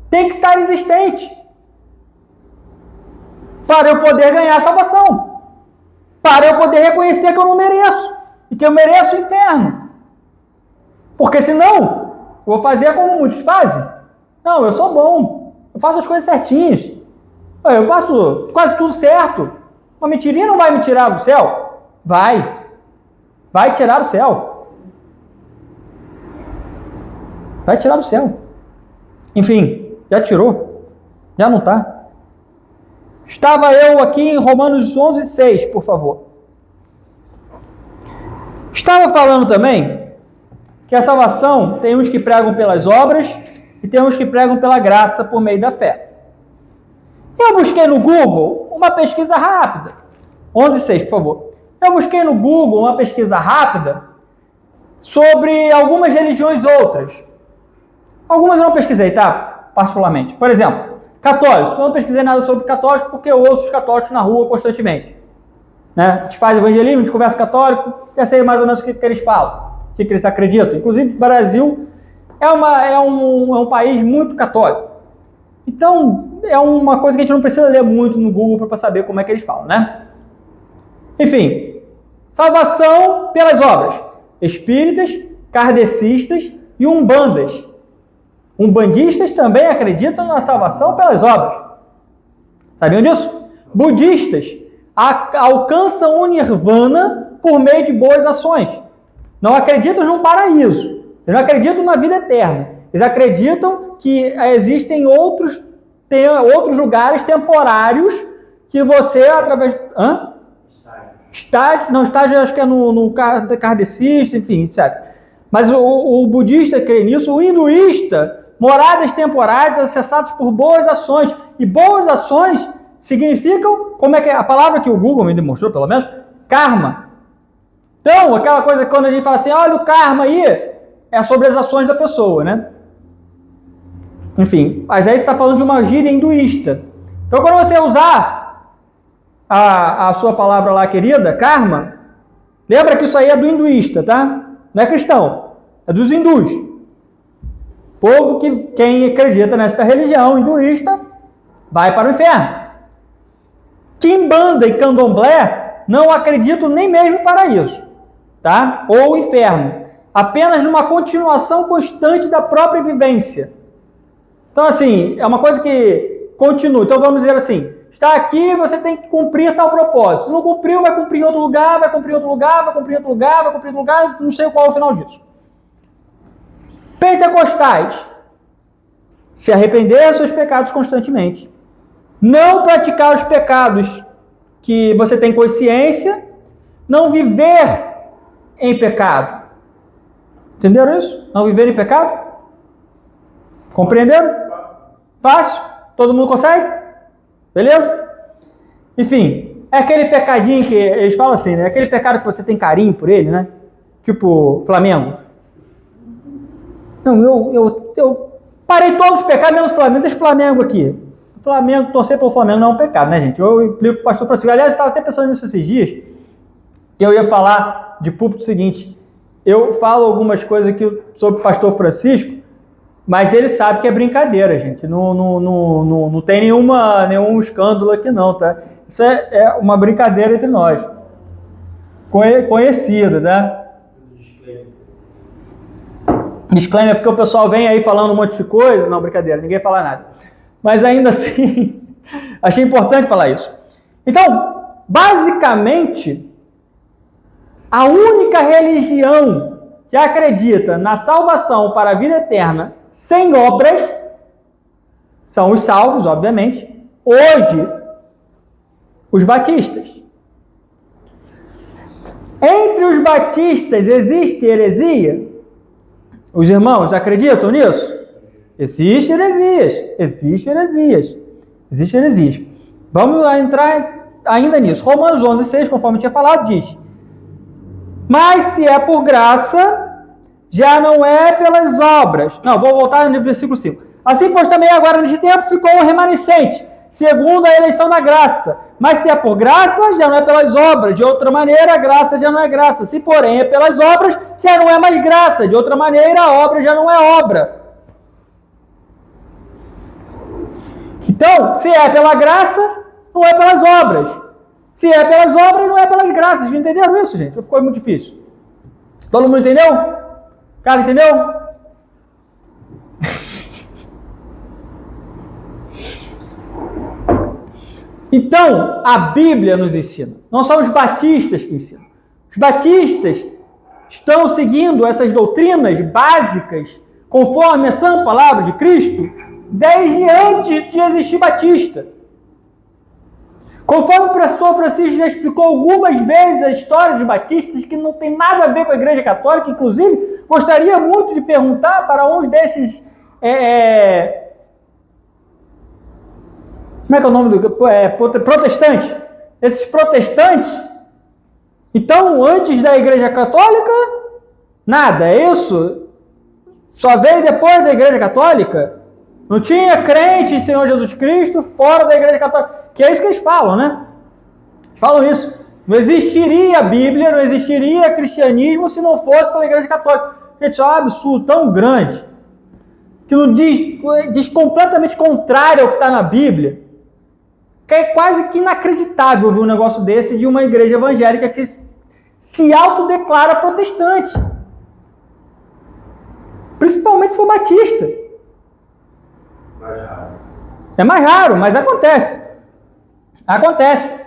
tem que estar existente para eu poder ganhar a salvação, para eu poder reconhecer que eu não mereço e que eu mereço o inferno. Porque senão, eu vou fazer como muitos fazem. Não, eu sou bom, eu faço as coisas certinhas, eu faço quase tudo certo. Uma mentirinha não vai me tirar do céu? Vai tirar do céu. Vai tirar do céu. Enfim, já tirou, já não está. Estava eu aqui em Romanos 11, 6, por favor. Estava falando também que a salvação tem uns que pregam pelas obras e tem uns que pregam pela graça por meio da fé. Eu busquei no Google uma pesquisa rápida. 11.6, por favor. Eu busquei no Google uma pesquisa rápida sobre algumas religiões outras. Algumas eu não pesquisei, tá? Particularmente. Por exemplo, católicos. Eu não pesquisei nada sobre católicos porque eu ouço os católicos na rua constantemente. Né? A gente faz evangelismo, a gente conversa católico, já sei mais ou menos o que eles falam, o que eles acreditam. Inclusive, o Brasil é um país muito católico. Então, é uma coisa que a gente não precisa ler muito no Google para saber como é que eles falam, né? Enfim, salvação pelas obras. Espíritas, kardecistas e umbandas. Umbandistas também acreditam na salvação pelas obras. Sabiam disso? Budistas alcançam o nirvana por meio de boas ações. Não acreditam num paraíso. Eles não acreditam na vida eterna. Eles acreditam que existem outros lugares temporários que você, através... Estágio acho que é no kardecista, enfim, etc. Mas o budista crê nisso. O hinduísta, moradas temporárias acessadas por boas ações. E boas ações significam, como é que é a palavra que o Google me demonstrou, pelo menos, karma. Então, aquela coisa que quando a gente fala assim, olha o karma aí, é sobre as ações da pessoa, né? Enfim, mas aí você está falando de uma gíria hinduísta. Então, quando você usar a sua palavra lá, querida, karma, lembra que isso aí é do hinduísta, tá? não é cristão, é dos hindus. Povo que, quem acredita nesta religião hinduísta, vai para o inferno. Quimbanda e candomblé não acreditam nem mesmo em paraíso, tá? Ou inferno. Apenas numa continuação constante da própria vivência. Então, assim, é uma coisa que continua. Então, vamos dizer assim, está aqui, você tem que cumprir tal propósito. Se não cumpriu, vai cumprir em outro lugar, vai cumprir em outro lugar, vai cumprir em outro lugar, vai cumprir em outro lugar, não sei qual é o final disso. Pentecostais. Se arrepender dos seus pecados constantemente. Não praticar os pecados que você tem consciência. Não viver em pecado. Entenderam isso? Não viver em pecado? Compreenderam? Fácil? Todo mundo consegue? Beleza? Enfim, é aquele pecadinho que eles falam assim, né? Aquele pecado que você tem carinho por ele, né? Tipo, Flamengo. Não, eu parei todos os pecados menos o Flamengo. Deixa o Flamengo aqui. O Flamengo, torcer pelo Flamengo não é um pecado, né, gente? Eu explico para o pastor Francisco. Aliás, eu estava até pensando nisso esses dias, que eu ia falar de púlpito o seguinte. Eu falo algumas coisas aqui sobre o pastor Francisco, mas ele sabe que é brincadeira, gente. Não tem nenhum escândalo aqui não, tá? Isso é uma brincadeira entre nós. Conhecido, tá? Disclaimer, porque o pessoal vem aí falando um monte de coisa. Não, brincadeira, ninguém fala nada. Mas ainda assim, achei importante falar isso. Então, basicamente, a única religião que acredita na salvação para a vida eterna sem obras são os salvos, obviamente. Hoje, os batistas. Entre os batistas existe heresia? Os irmãos acreditam nisso? Existem heresias. Vamos entrar ainda nisso. Romanos 11:6, conforme eu tinha falado, diz: mas se é por graça, já não é pelas obras. Não, vou voltar no versículo 5. Assim, pois também agora neste tempo ficou um remanescente, segundo a eleição da graça. Mas se é por graça, já não é pelas obras. De outra maneira, a graça já não é graça. Se, porém, é pelas obras, já não é mais graça. De outra maneira, a obra já não é obra. Então, se é pela graça, não é pelas obras. Se é pelas obras, não é pelas graças. Entenderam isso, gente? Ficou muito difícil. Todo mundo entendeu? Cara, entendeu? Então, a Bíblia nos ensina. Não são os batistas que ensinam. Os batistas estão seguindo essas doutrinas básicas, conforme a sã palavra de Cristo, desde antes de existir batista. Conforme o professor Francisco já explicou algumas vezes a história dos batistas, que não tem nada a ver com a Igreja Católica, inclusive, gostaria muito de perguntar para uns desses... como é que é o nome do... protestante. Esses protestantes, então, antes da Igreja Católica, nada, é isso? Só veio depois da Igreja Católica? Não tinha crente em Senhor Jesus Cristo fora da Igreja Católica. Que é isso que eles falam, né? Eles falam isso. Não existiria a Bíblia, não existiria cristianismo se não fosse pela Igreja Católica. Gente, isso é um absurdo tão grande que não diz completamente contrário ao que está na Bíblia, que é quase que inacreditável ver um negócio desse de uma igreja evangélica que se autodeclara protestante. Principalmente se for batista. É mais raro, mas acontece. Acontece.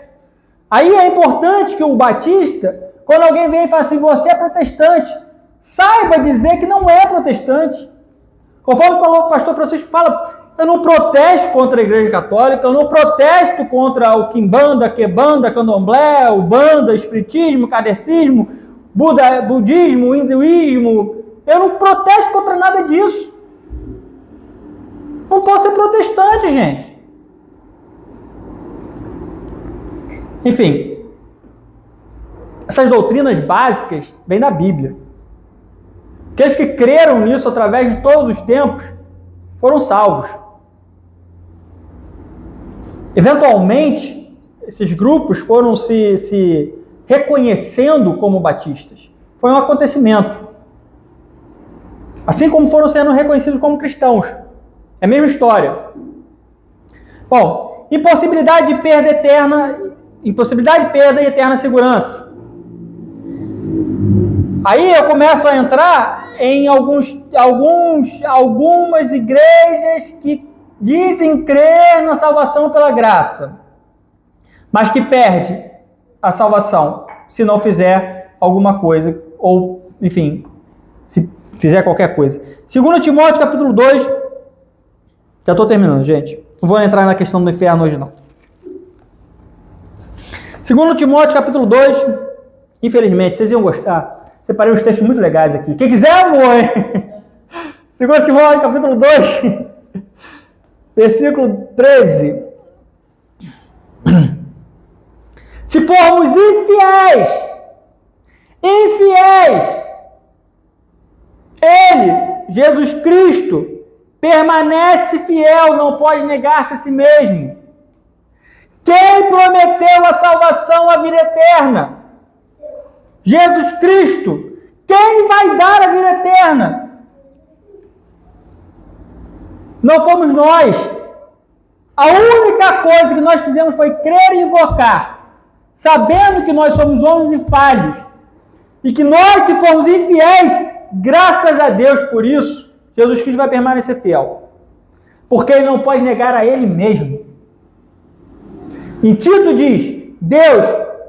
Aí é importante que o batista, quando alguém vem e fala assim, você é protestante, saiba dizer que não é protestante. Conforme o pastor Francisco fala, eu não protesto contra a Igreja Católica, eu não protesto contra o quimbanda, quebanda, candomblé, ubanda, espiritismo, kardecismo, budismo, hinduísmo. Eu não protesto contra nada disso. Não posso ser protestante, gente. Enfim, essas doutrinas básicas vêm da Bíblia. Aqueles que creram nisso através de todos os tempos foram salvos. Eventualmente, esses grupos foram se reconhecendo como batistas. Foi um acontecimento. Assim como foram sendo reconhecidos como cristãos. É a mesma história. Bom, impossibilidade de perda e eterna segurança. Aí eu começo a entrar em algumas igrejas que dizem crer na salvação pela graça, mas que perde a salvação se não fizer alguma coisa, ou, enfim, se fizer qualquer coisa. 2 Timóteo capítulo 2, já estou terminando, gente. Não vou entrar na questão do inferno hoje, não. 2 Timóteo capítulo 2, infelizmente, vocês iam gostar. Separei uns textos muito legais aqui. Quem quiser, amor, hein? 2 Timóteo capítulo 2, versículo 13. Se formos infiéis, Ele, Jesus Cristo, permanece fiel, não pode negar-se a si mesmo. Quem prometeu a salvação, a vida eterna? Jesus Cristo. Quem vai dar a vida eterna? Não fomos nós. A única coisa que nós fizemos foi crer e invocar, sabendo que nós somos homens e falhos, e que nós, se formos infiéis, graças a Deus por isso, Jesus Cristo vai permanecer fiel, porque Ele não pode negar a Ele mesmo. Em Tito diz, Deus,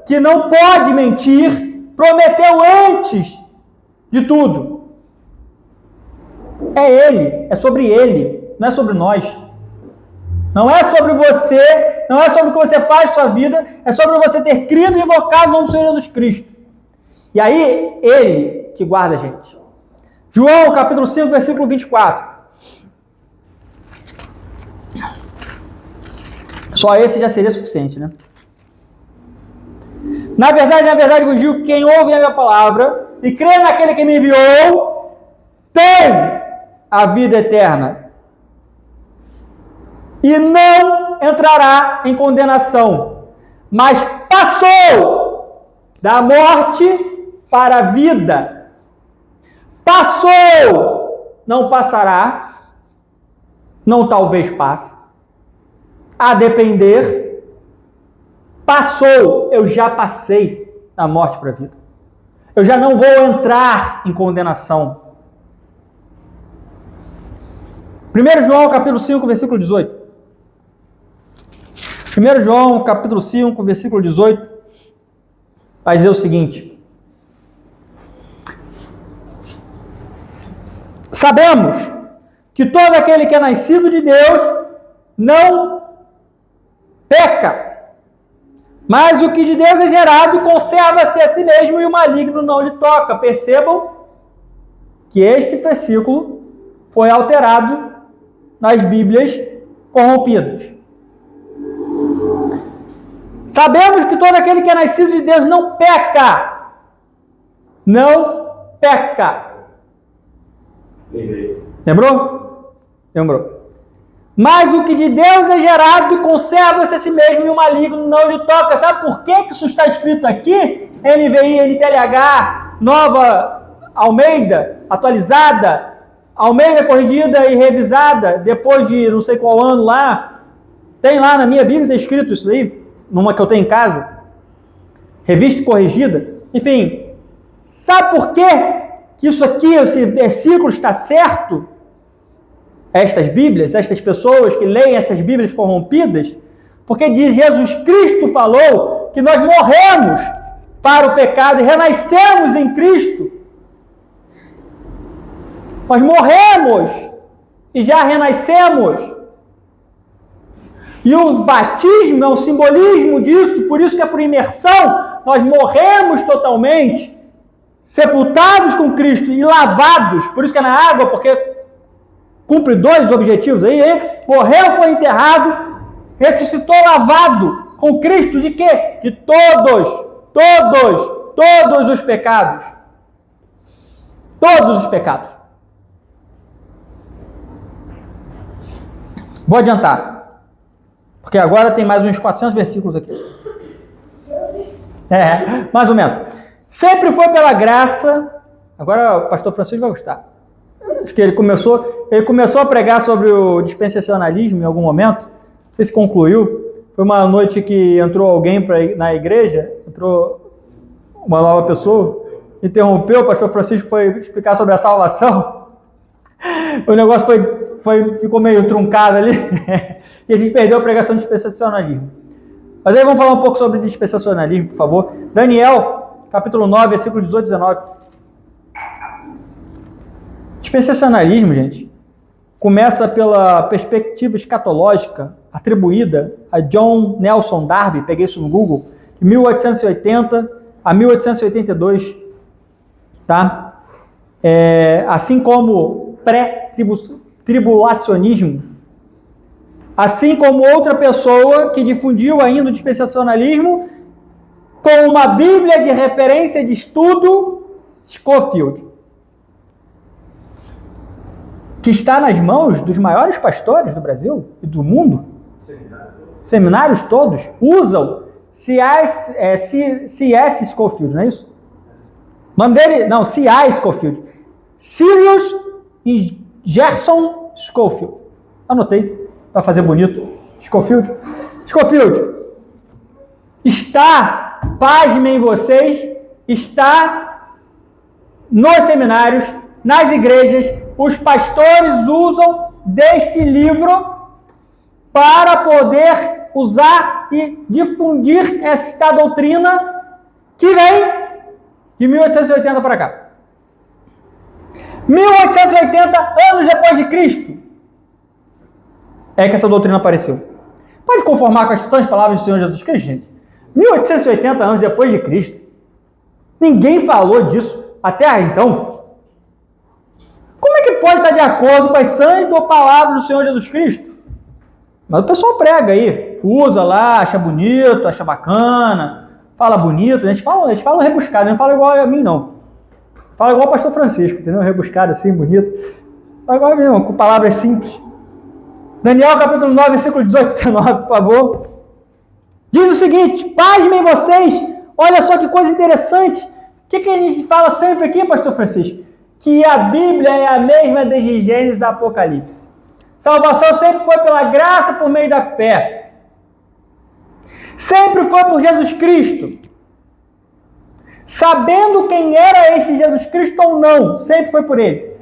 que não pode mentir, prometeu antes de tudo. É Ele, é sobre Ele, não é sobre nós. Não é sobre você, não é sobre o que você faz com a sua vida, é sobre você ter crido e invocado o nome do Senhor Jesus Cristo. E aí, Ele que guarda a gente. João, capítulo 5, versículo 24. Só esse já seria suficiente, né? Na verdade, vos digo, quem ouve a minha palavra e crê naquele que me enviou, tem a vida eterna. E não entrará em condenação, mas passou da morte para a vida. Passou, não passará, não talvez passe, a depender. Passou, eu já passei da morte para a vida. Eu já não vou entrar em condenação. 1 João capítulo 5, versículo 18. 1 João capítulo 5, versículo 18, vai dizer o seguinte: sabemos que todo aquele que é nascido de Deus não peca, mas o que de Deus é gerado conserva-se a si mesmo e o maligno não lhe toca. Percebam que este versículo foi alterado nas Bíblias corrompidas. Sabemos que todo aquele que é nascido de Deus não peca. Não peca. Lembrou? Lembrou. Mas o que de Deus é gerado conserva-se a si mesmo e o maligno não lhe toca. Sabe por que isso está escrito aqui? NVI, NTLH, Nova Almeida, atualizada, Almeida corrigida e revisada, depois de não sei qual ano lá. Tem lá na minha Bíblia, está escrito isso aí, numa que eu tenho em casa. Revista e corrigida. Enfim, sabe por que isso aqui, esse versículo está certo? Estas Bíblias, estas pessoas que leem essas Bíblias corrompidas, porque diz Jesus Cristo falou que nós morremos para o pecado e renascemos em Cristo. Nós morremos e já renascemos. E o batismo é um simbolismo disso, por isso que é por imersão, nós morremos totalmente, sepultados com Cristo e lavados, por isso que é na água, porque cumpre dois objetivos aí, hein? Morreu, foi enterrado, ressuscitou lavado com Cristo de quê? De todos os pecados. Todos os pecados. Vou adiantar, porque agora tem mais uns 400 versículos aqui. Mais ou menos. Sempre foi pela graça, agora o pastor Francisco vai gostar. Acho que ele começou a pregar sobre o dispensacionalismo em algum momento. Não sei se concluiu. Foi uma noite que entrou alguém na igreja, entrou uma nova pessoa, interrompeu, o pastor Francisco foi explicar sobre a salvação. O negócio ficou meio truncado ali e a gente perdeu a pregação de dispensacionalismo. Mas aí vamos falar um pouco sobre dispensacionalismo, por favor. Daniel, capítulo 9, versículo 18 e 19. Dispensacionalismo, gente, começa pela perspectiva escatológica atribuída a John Nelson Darby, peguei isso no Google, de 1880 a 1882, tá? Assim como pré-tribulacionismo, assim como outra pessoa que difundiu ainda o dispensacionalismo com uma Bíblia de referência de estudo, Scofield, que está nas mãos dos maiores pastores do Brasil e do mundo. Seminários todos usam C.S. Scofield, não é isso? O nome dele, não, C.I. Scofield. Sirius Gerson Scofield. Anotei, para fazer bonito. Scofield. Está, pasmem vocês, está nos seminários, nas igrejas. Os pastores usam deste livro para poder usar e difundir esta doutrina que vem de 1880 para cá. 1880 anos depois de Cristo é que essa doutrina apareceu. Pode conformar com as palavras do Senhor Jesus Cristo, gente? 1880 anos depois de Cristo. Ninguém falou disso até então. Como é que pode estar de acordo com as sãs palavras do Senhor Jesus Cristo? Mas o pessoal prega aí, usa lá, acha bonito, acha bacana, fala bonito, a gente fala rebuscado, não fala igual a mim não. Fala igual o pastor Francisco, entendeu? Rebuscado assim, bonito. Fala igual a mim, não, com palavras simples. Daniel capítulo 9, versículo 18 e 19, por favor. Diz o seguinte: pasmem vocês, olha só que coisa interessante. O que a gente fala sempre aqui, pastor Francisco? Que a Bíblia é a mesma desde Gênesis e Apocalipse. Salvação sempre foi pela graça por meio da fé. Sempre foi por Jesus Cristo. Sabendo quem era este Jesus Cristo ou não, sempre foi por ele.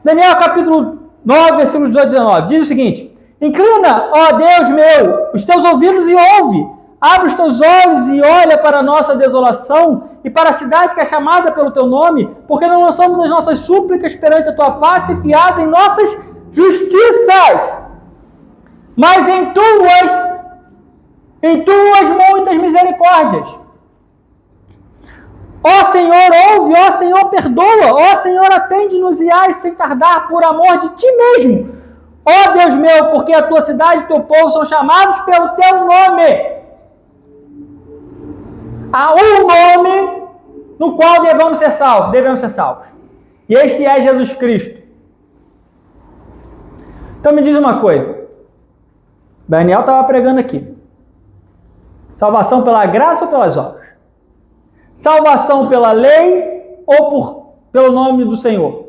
Daniel capítulo 9, versículo 18 e 19, diz o seguinte: inclina, ó Deus meu, os teus ouvidos e ouve. Abre os teus olhos e olha para a nossa desolação e para a cidade que é chamada pelo teu nome, porque não lançamos as nossas súplicas perante a tua face, fiadas em nossas justiças, mas em tuas muitas misericórdias. Ó Senhor, ouve, ó Senhor, perdoa, ó Senhor, atende-nos e ai sem tardar por amor de ti mesmo. Ó Deus meu, porque a tua cidade e o teu povo são chamados pelo teu nome. Há um nome no qual devemos ser salvos. E este é Jesus Cristo. Então me diz uma coisa. Daniel estava pregando aqui. Salvação pela graça ou pelas obras? Salvação pela lei ou pelo nome do Senhor?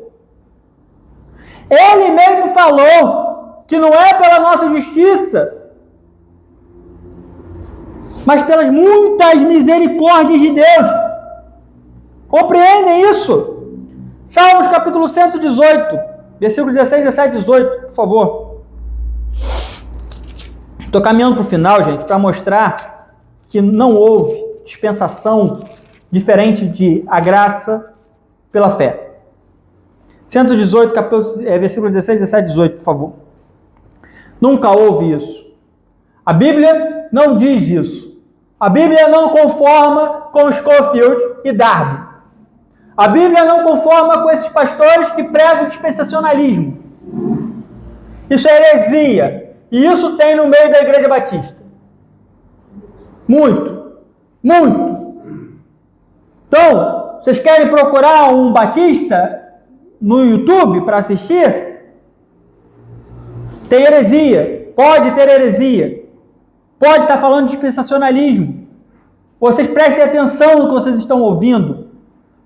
Ele mesmo falou que não é pela nossa justiça, mas pelas muitas misericórdias de Deus. Compreendem isso? Salmos capítulo 118, versículo 16, 17 e 18, por favor. Estou caminhando para o final, gente, para mostrar que não houve dispensação diferente de a graça pela fé. 118, versículo 16, 17 e 18, por favor. Nunca houve isso. A Bíblia não diz isso. A Bíblia não conforma com Scofield e Darby. A Bíblia não conforma com esses pastores que pregam o dispensacionalismo. Isso é heresia. E isso tem no meio da Igreja Batista. Muito. Então, vocês querem procurar um batista no YouTube para assistir? Tem heresia. Pode ter heresia. Pode estar falando de dispensacionalismo. Vocês prestem atenção no que vocês estão ouvindo.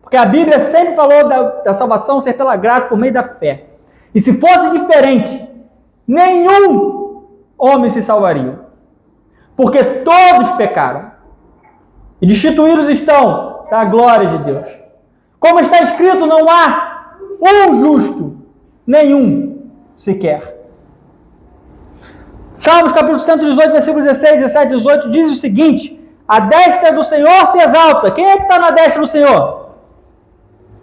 Porque a Bíblia sempre falou da salvação ser pela graça por meio da fé. E se fosse diferente, nenhum homem se salvaria. Porque todos pecaram. E destituídos estão da glória de Deus. Como está escrito, não há um justo, nenhum sequer. Salmos capítulo 118, versículos 16, 17, 18, diz o seguinte: a destra do Senhor se exalta. Quem é que está na destra do Senhor?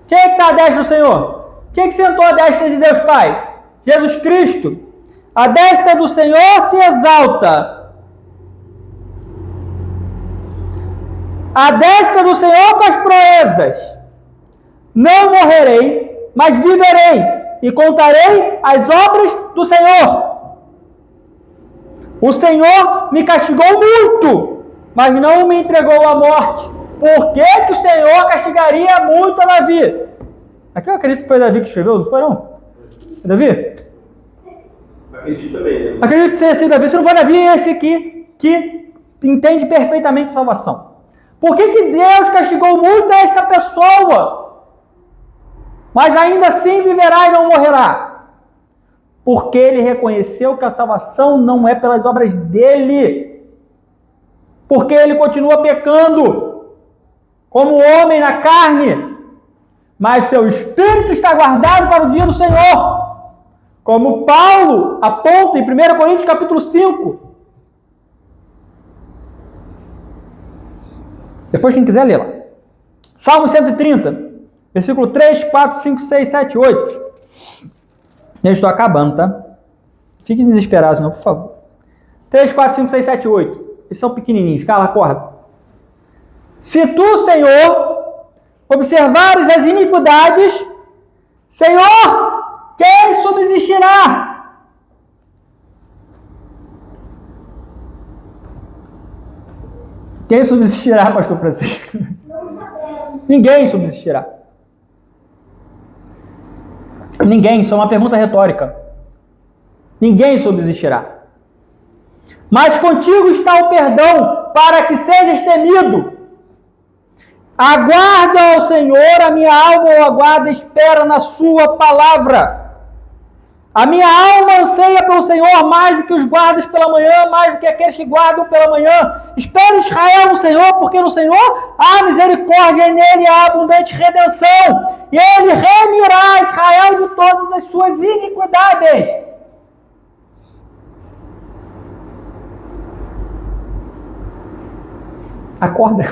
Quem é que está à destra do Senhor? Quem é que sentou à destra de Deus Pai? Jesus Cristo. A destra do Senhor se exalta. A destra do Senhor faz proezas. Não morrerei, mas viverei e contarei as obras do Senhor. O Senhor me castigou muito, mas não me entregou à morte. Por que o Senhor castigaria muito a Davi? Aqui eu acredito que foi Davi que escreveu, não foi não? Foi Davi? Acredito também, né? Acredito que tenha sido Davi. Se não for Davi, é esse aqui que entende perfeitamente salvação. Por que Deus castigou muito esta pessoa? Mas ainda assim viverá e não morrerá. Porque ele reconheceu que a salvação não é pelas obras dele. Porque ele continua pecando, como homem na carne. Mas seu espírito está guardado para o dia do Senhor. Como Paulo aponta em 1 Coríntios capítulo 5. Depois quem quiser ler lá. Salmo 130, versículo 3, 4, 5, 6, 7, 8. Eu estou acabando, tá? Fiquem desesperados, não, por favor. 3, 4, 5, 6, 7, 8. Eles são pequenininhos. Cala, acorda. Se tu, Senhor, observares as iniquidades, Senhor, quem subsistirá? Quem subsistirá, pastor Francisco? Ninguém subsistirá. Ninguém, isso é uma pergunta retórica. Ninguém subsistirá. Mas contigo está o perdão, para que sejas temido. Aguarda ao Senhor, a minha alma o aguarda, espera na sua palavra. A minha alma anseia pelo Senhor mais do que os guardas pela manhã, mais do que aqueles que guardam pela manhã. Espera Israel no Senhor, porque no Senhor há misericórdia e nele há abundante redenção. E ele remirá Israel de todas as suas iniquidades. Acorda.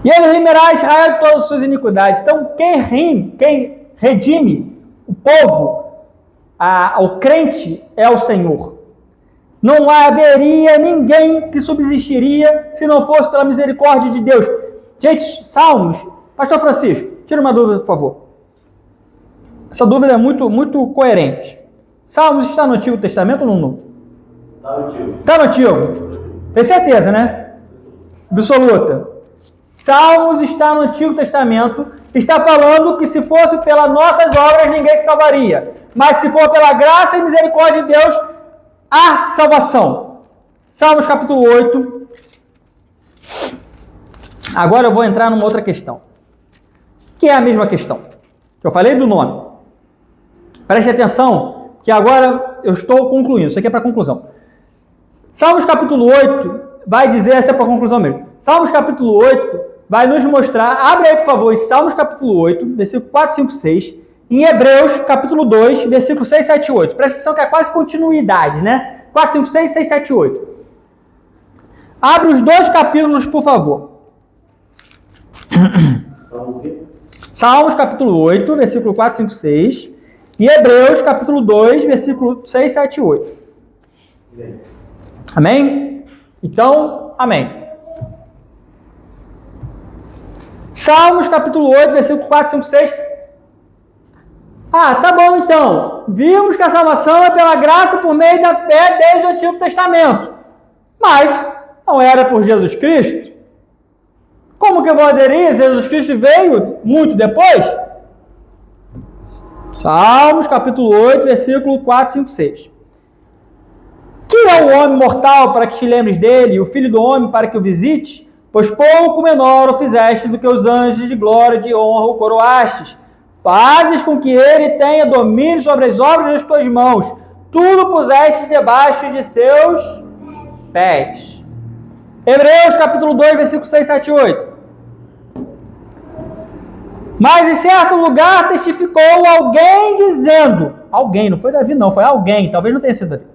E ele remirá Israel de todas as suas iniquidades. Então, quem redime o povo, o crente, é o Senhor. Não haveria ninguém que subsistiria se não fosse pela misericórdia de Deus. Gente, Salmos, pastor Francisco, tira uma dúvida, por favor. Essa dúvida é muito coerente. Salmos está no Antigo Testamento ou no Novo? Está no Antigo. Está no Antigo. Tem certeza, né? Absoluta. Salmos está no Antigo Testamento, está falando que se fosse pelas nossas obras ninguém se salvaria. Mas se for pela graça e misericórdia de Deus, há salvação. Salmos capítulo 8. Agora eu vou entrar numa outra questão, que é a mesma questão que eu falei do nome. Preste atenção, que agora eu estou concluindo. Isso aqui é para conclusão. Salmos capítulo 8 vai dizer, essa é para conclusão mesmo. Salmos capítulo 8 vai nos mostrar, abre aí por favor, Salmos capítulo 8, versículo 4, 5, 6, em Hebreus capítulo 2, versículo 6, 7, 8. Presta atenção que é quase continuidade, né? 4, 5, 6, 6, 7, 8. Abre os dois capítulos, por favor. Salmos capítulo 8, versículo 4, 5, 6, e Hebreus capítulo 2, versículo 6, 7, 8. Amém? Então, amém. Salmos capítulo 8, versículo 4, 5, 6. Ah, tá bom então. Vimos que a salvação é pela graça por meio da fé desde o Antigo Testamento. Mas não era por Jesus Cristo? Como que eu vou aderir? Jesus Cristo veio muito depois? Salmos capítulo 8, versículo 4, 5, 6. Que é o homem mortal para que te lembres dele, e o filho do homem para que o visites? Pois pouco menor o fizeste do que os anjos de glória e de honra o coroastes. fazes com que ele tenha domínio sobre as obras das tuas mãos. Tudo puseste debaixo de seus pés. Hebreus capítulo 2, versículo 6, 7 e 8. Mas em certo lugar testificou alguém dizendo, alguém, não foi Davi não, foi alguém, talvez não tenha sido Davi,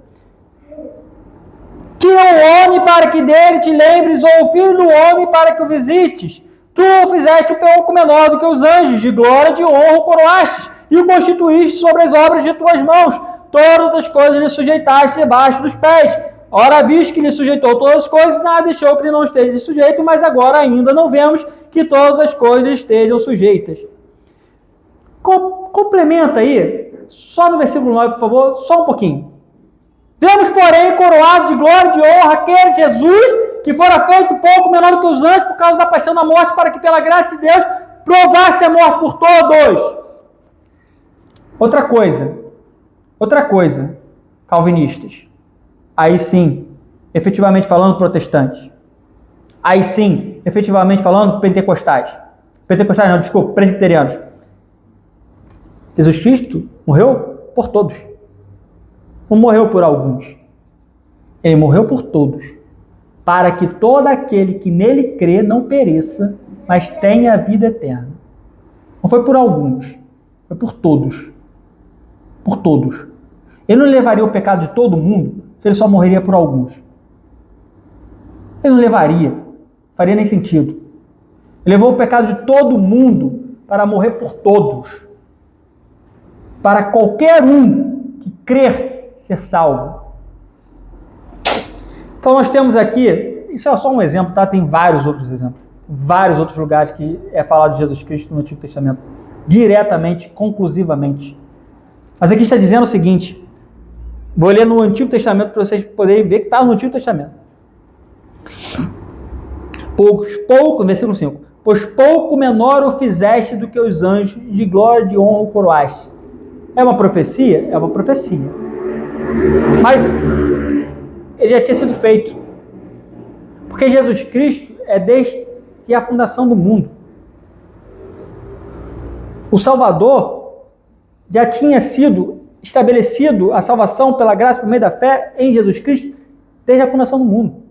que o homem para que dele te lembres, ou o filho do homem para que o visites. Tu o fizeste um pouco menor do que os anjos, de glória e de honra o coroaste, e o constituíste sobre as obras de tuas mãos. Todas as coisas lhe sujeitaste debaixo dos pés. Ora, visto que lhe sujeitou todas as coisas, nada deixou que ele não esteja sujeito, mas agora ainda não vemos que todas as coisas estejam sujeitas. Complementa aí, só no versículo 9, por favor, só um pouquinho. Vemos, porém, coroado de glória e de honra aquele Jesus que fora feito pouco menor do que os anjos por causa da paixão da morte, para que pela graça de Deus provasse a morte por todos. Outra coisa, calvinistas. Aí sim, efetivamente falando, protestantes. Aí sim, efetivamente falando, pentecostais. Pentecostais não, desculpa, presbiterianos. Jesus Cristo morreu por todos. Não morreu por alguns. Ele morreu por todos. Para que todo aquele que nele crê não pereça, mas tenha a vida eterna. Não foi por alguns, foi por todos. Por todos. Ele não levaria o pecado de todo mundo se ele só morreria por alguns. Ele não levaria. Faria nem sentido. Ele levou o pecado de todo mundo para morrer por todos. Para qualquer um que crer ser salvo. Então nós temos aqui, isso é só um exemplo, tá? Tem vários outros exemplos. Vários outros lugares que é falado de Jesus Cristo no Antigo Testamento. Diretamente, conclusivamente. Mas aqui está dizendo o seguinte. Vou ler no Antigo Testamento para vocês poderem ver que está no Antigo Testamento. Versículo 5. Pois pouco menor o fizeste do que os anjos, de glória e de honra o coroaste. É uma profecia? É uma profecia. Mas ele já tinha sido feito. Porque Jesus Cristo é desde a fundação do mundo. O Salvador já tinha sido estabelecido a salvação pela graça por meio da fé em Jesus Cristo desde a fundação do mundo.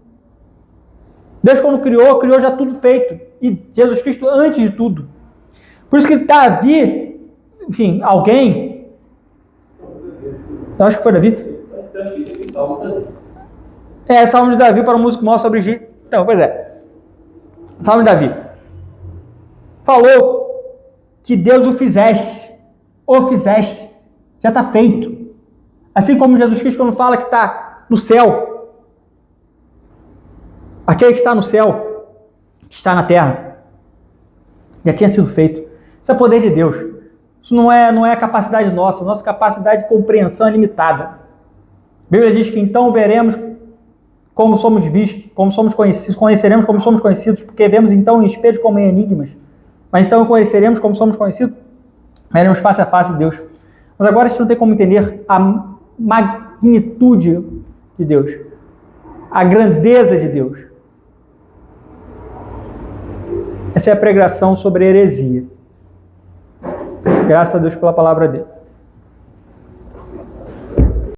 Deus, quando criou já tudo feito. E Jesus Cristo antes de tudo. Por isso que Davi, enfim, alguém, eu acho que foi Davi. Salmo de Davi para o músico maior sobre Gi. Então, pois é. Salmo de Davi. Falou que Deus o fizeste. Já está feito. Assim como Jesus Cristo quando fala que está no céu. Aquele que está no céu, que está na terra, já tinha sido feito. Isso é poder de Deus. Isso não é capacidade nossa. Nossa capacidade de compreensão é limitada. A Bíblia diz que então veremos como somos vistos, como somos conhecidos, conheceremos como somos conhecidos, porque vemos então em espelhos como em enigmas. Mas então conheceremos como somos conhecidos, veremos face a face de Deus. Mas agora a gente não tem como entender a magnitude de Deus, a grandeza de Deus. Essa é a pregação sobre a heresia. Graças a Deus pela palavra dele.